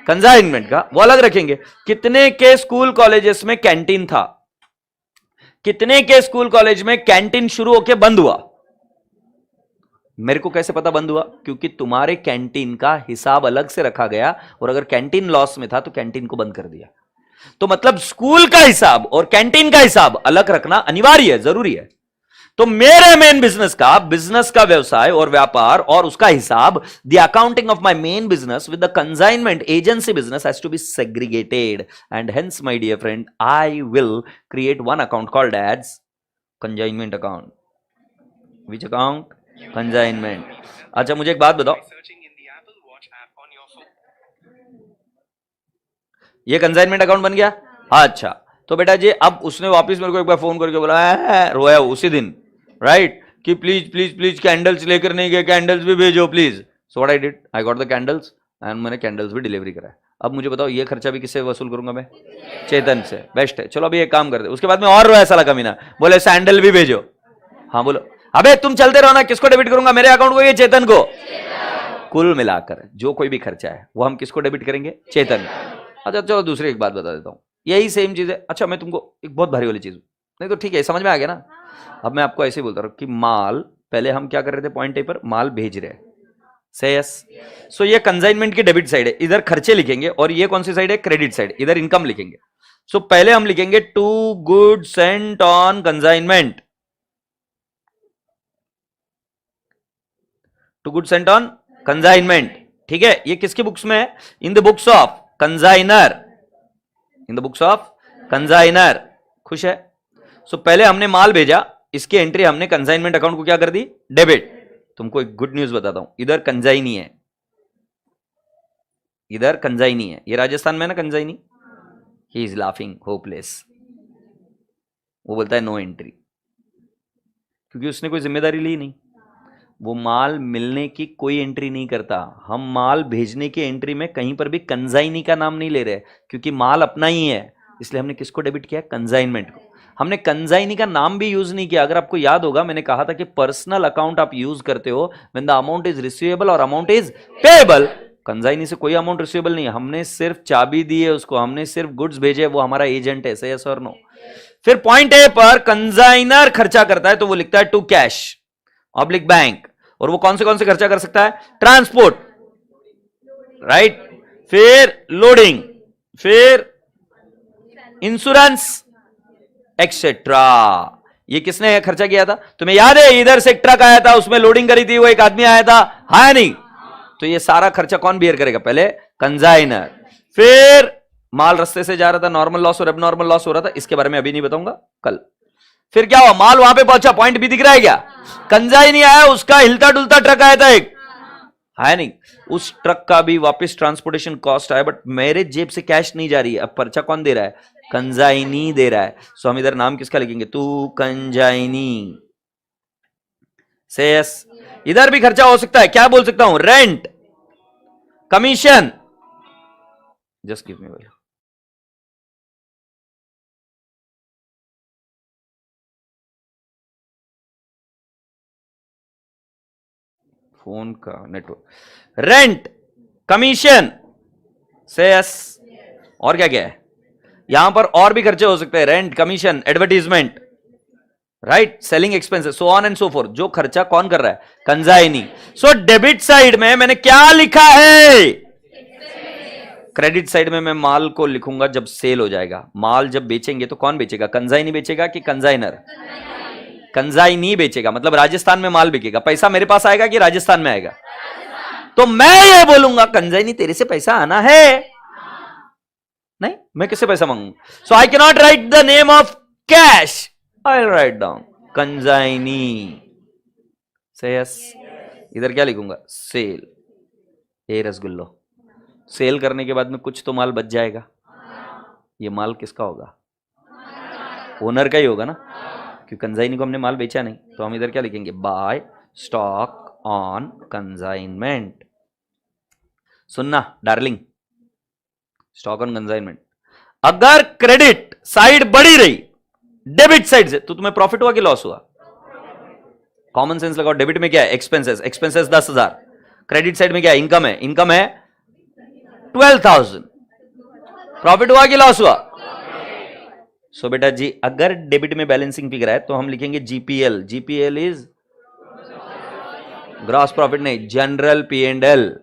कंसाइनमेंट का, वो अलग रखेंगे। कितने के स्कूल कॉलेजेस में कैंटीन था? कितने के स्कूल कॉलेज में कैंटीन शुरू होके बंद हुआ? मेरे को कैसे पता बंद हुआ? क्योंकि तुम्हारे कैंटीन का हिसाब अलग से रखा गया, और अगर कैंटीन लॉस में था तो कैंटीन को बंद कर दिया। तो मतलब स्कूल का हिसाब और कैंटीन का हिसाब अलग रखना अनिवार्य है, जरूरी है। तो मेरे मेन बिजनेस का व्यवसाय और व्यापार और उसका हिसाब, the accounting of my main business with the consignment agency business has to be segregated, and hence my dear friend I will create one account called as consignment account. Which account? Consignment. अच्छा मुझे एक बात बताओ, ये consignment account बन गया? अच्छा, तो बेटा जी अब उसने वापस मेरे को एक बार फोन करके बोला, रोया उसी दिन, राइट, कि प्लीज प्लीज प्लीज कैंडल्स लेकर नहीं गए, कैंडल्स भी भेजो please. So what I did, I got the candles and मैंने कैंडल्स भी डिलीवरी कराया। अब मुझे बताओ ये खर्चा भी किससे वसूल करूंगा मैं? चेतन से। बेस्ट है, चलो अभी एक काम करते। उसके बाद में और रोया साला कमीना, बोले सैंडल भी भेजो। हाँ बोलो, अबे तुम चलते रहो ना, किसको डेबिट करूंगा? मेरे अकाउंट को, ये चेतन को। कुल मिलाकर जो कोई भी खर्चा है वो हम किसको डेबिट करेंगे? चेतन। अच्छा चलो दूसरी एक बात बता देता हूँ, यही सेम चीज है। अच्छा मैं तुमको एक बहुत भारी वाली चीज, नहीं तो ठीक है समझ में आ गया ना। अब मैं आपको ऐसे ही बोलता हूँ कि माल, पहले हम क्या कर रहे थे, पॉइंट ए पर माल भेज रहे हैं। से यस? सो ये कंसाइनमेंट की डेबिट साइड है, इधर खर्चे लिखेंगे, और ये कौन सी साइड है? क्रेडिट साइड, इधर इनकम लिखेंगे। सो पहले हम लिखेंगे to goods sent on consignment, to goods sent on consignment. ठीक है, ये किसकी बुक्स में है? In the books of consignor, in the books of consignor. खुश है? सो पहले हमने माल भेजा, इसकी एंट्री हमने कंसाइनमेंट अकाउंट को क्या कर दी? डेबिट। तुमको एक गुड न्यूज बताता हूं, इधर कंसाइनी है, इधर कंसाइनी है, ये राजस्थान में ना consignee. He is laughing hopeless, वो बोलता है नो एंट्री, क्योंकि उसने कोई जिम्मेदारी ली नहीं। वो माल मिलने की कोई एंट्री नहीं करता। हम माल भेजने की एंट्री में कहीं पर भी कंजाइनी का नाम नहीं ले रहे, क्योंकि माल अपना ही है, इसलिए हमने किसको डेबिट किया? कंजाइनमेंट को। हमने कंजाइनी का नाम भी यूज नहीं किया। अगर आपको याद होगा, मैंने कहा था कि पर्सनल अकाउंट आप यूज करते हो when the amount is receivable और अमाउंट इज पेएबल। कंजाइनी से कोई अमाउंट रिसीवेबल नहीं है, हमने सिर्फ चाबी दी है उसको, हमने सिर्फ गुड्स भेजे, वो हमारा एजेंट है। सही है सर? नो। फिर पॉइंट ए पर कंजाइनर खर्चा करता है तो वो लिखता है टू कैश ऑब्लिक बैंक, और वो कौन से खर्चा कर सकता है? ट्रांसपोर्ट, राइट, फिर लोडिंग, फिर इंश्योरेंस एक्सेट्रा। ये किसने खर्चा किया था? तुम्हें याद है? इधर से एक ट्रक आया था, उसमें लोडिंग करी थी, वो एक आदमी आया था, हाँ नहीं? तो ये सारा खर्चा कौन बियर करेगा? पहले कंजाइनर। फिर माल रास्ते से जा रहा था, नॉर्मल लॉस और एबनॉर्मल लॉस हो रहा था, इसके बारे में अभी नहीं बताऊंगा, कल। फिर क्या हुआ? माल वहां पे पहुंचा, पॉइंट भी दिख रहा है क्या? कंजाइनी आया, उसका हिलता डुलता ट्रक आया था एक, है नहीं? उस ट्रक का भी वापस ट्रांसपोर्टेशन कॉस्ट आया, बट मेरे जेब से कैश नहीं जा रही है। अब पर्चा कौन दे रहा है? कंजाइनी दे रहा है। सो हम इधर नाम किसका लिखेंगे? तू कंजाइनी। Say yes. इधर भी खर्चा हो सकता है, क्या बोल सकता हूं? Rent, commission. Just give me well. Phone का नेटवर्क। रेंट, कमीशन, से यस। और क्या क्या है यहां पर? और भी खर्चे हो सकते हैं, rent, commission, advertisement, right, selling expenses, so on and so fourth. जो खर्चा कौन कर रहा है? कंजाइनी। सो डेबिट साइड में मैंने क्या लिखा है? क्रेडिट साइड में मैं माल को लिखूंगा जब सेल हो जाएगा। माल जब बेचेंगे तो कौन बेचेगा? कंजाइनी बेचेगा कि कंजाइनर? कंजाइनी बेचेगा, मतलब राजस्थान में माल बिकेगा, पैसा मेरे पास आएगा कि राजस्थान में आएगा? तो मैं ये बोलूंगा कंजाइनी तेरे से पैसा आना है, नहीं मैं किससे पैसा मांगूंगा? So I can not write the name of cash, I will write down consignee. Say yes. इधर क्या लिखूंगा? सेल। ए रसगुल्लो, सेल करने के बाद में कुछ तो माल बच जाएगा। ये माल किसका होगा? ओनर का ही होगा ना, क्योंकि कंजाइनी को हमने माल बेचा नहीं। तो हम इधर क्या लिखेंगे? By stock on consignment. सुनना डार्लिंग, स्टॉक ऑन कंजाइनमेंट। अगर क्रेडिट साइड बढ़ी रही डेबिट साइड से, तो तुम्हें प्रॉफिट हुआ कि लॉस हुआ? कॉमन सेंस लगाओ। डेबिट में क्या है? Expenses, expenses 10,000। क्रेडिट साइड में क्या है? इनकम है, इनकम है 12,000। प्रॉफिट हुआ कि लॉस हुआ? सो बेटा जी, अगर डेबिट में बैलेंसिंग फिगर है तो हम लिखेंगे GPL. GPL is gross profit, नहीं, general P and L.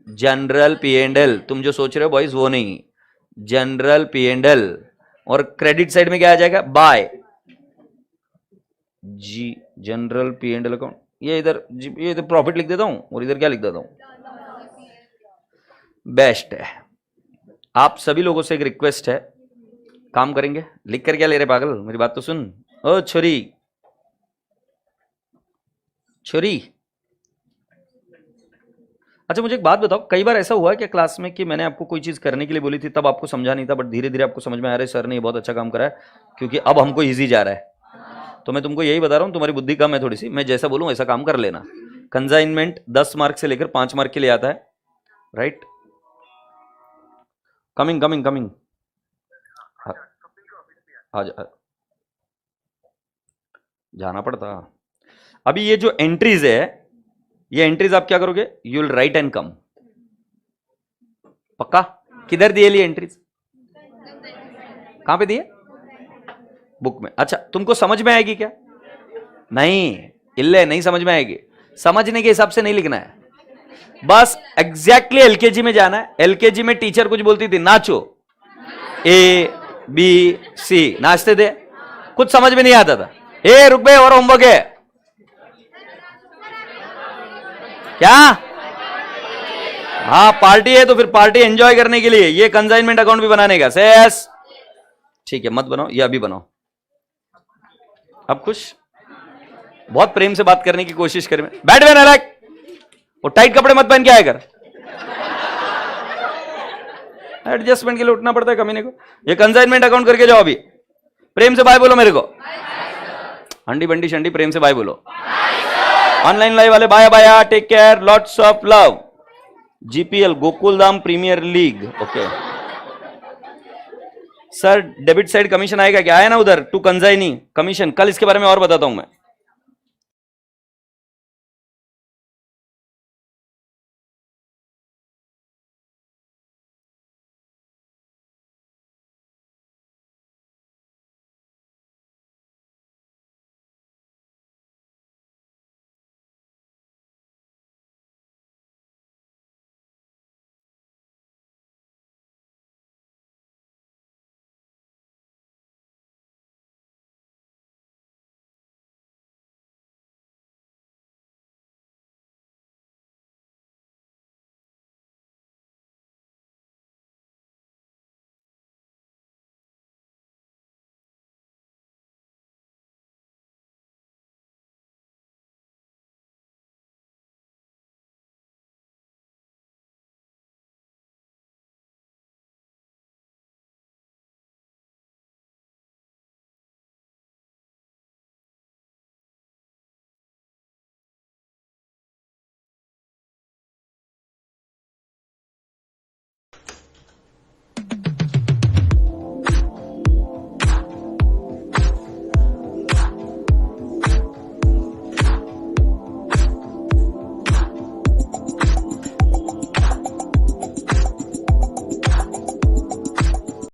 General P and L, तुम जो सोच रहे हो बॉयज वो नहीं, जनरल पी एंड एल। और क्रेडिट साइड में क्या आ जाएगा? बाय जी, general P and L account. ये इधर प्रॉफिट लिख देता हूं और इधर क्या लिख देता हूं? बेस्ट है। आप सभी लोगों से एक रिक्वेस्ट है, काम करेंगे? लिख कर क्या ले रहे पागल, मेरी बात तो सुन। ओ छोरी, छोरी, अच्छा मुझे एक बात बताओ, कई बार ऐसा हुआ है क्या क्लास में कि मैंने आपको कोई चीज करने के लिए बोली थी, तब आपको समझा नहीं था, बट धीरे धीरे आपको समझ में आ रहा है सर ने ये बहुत अच्छा काम करा है, क्योंकि अब हमको इजी जा रहा है। तो मैं तुमको यही बता रहा हूं, तुम्हारी बुद्धि कम है थोड़ी सी, मैं जैसा बोलूं ऐसा काम कर लेना। कंजाइनमेंट 10 मार्क से लेकर 5 मार्क के लिए आता है, राइट? कमिंग कमिंग कमिंग, जाना पड़ता। अभी ये जो एंट्रीज है, ये एंट्रीज आप क्या करोगे? You will write and come. पक्का? किधर दिए लिए एंट्रीज? कहां पे दिए? बुक में। अच्छा, तुमको समझ में आएगी क्या? नहीं, इल्ले नहीं समझ में आएगी। समझने के हिसाब से नहीं लिखना है, बस एग्जैक्टली एलकेजी में जाना है। एलकेजी में टीचर कुछ बोलती थी, नाचो, ए बी सी, नाचते थे, कुछ समझ में नहीं आता था। ए रुक बे, और होमवर्क है क्या? हाँ पार्टी है, तो फिर पार्टी एंजॉय करने के लिए ये कंसाइनमेंट अकाउंट भी बनाने का। सेस ठीक है, मत बनाओ, ये अभी बनाओ। अब खुश? बहुत प्रेम से बात करने की कोशिश करें। बैठ गए नारायक, वो टाइट कपड़े मत पहन के आया कर, एडजस्टमेंट के लिए उठना पड़ता है कमीने को। ये कंसाइनमेंट अकाउंट करके जाओ अभी। प्रेम से बाय बोलो मेरे को, हंडी बंडी शंडी, प्रेम से बाय बोलो। ऑनलाइन लाइव वाले bye bye, take care, lots of love. GPL Gokuldham premier league, okay sir. Debit side commission आएगा क्या? आया ना उधर टू कंजाइनी कमीशन, कल इसके बारे में और बताता हूं मैं।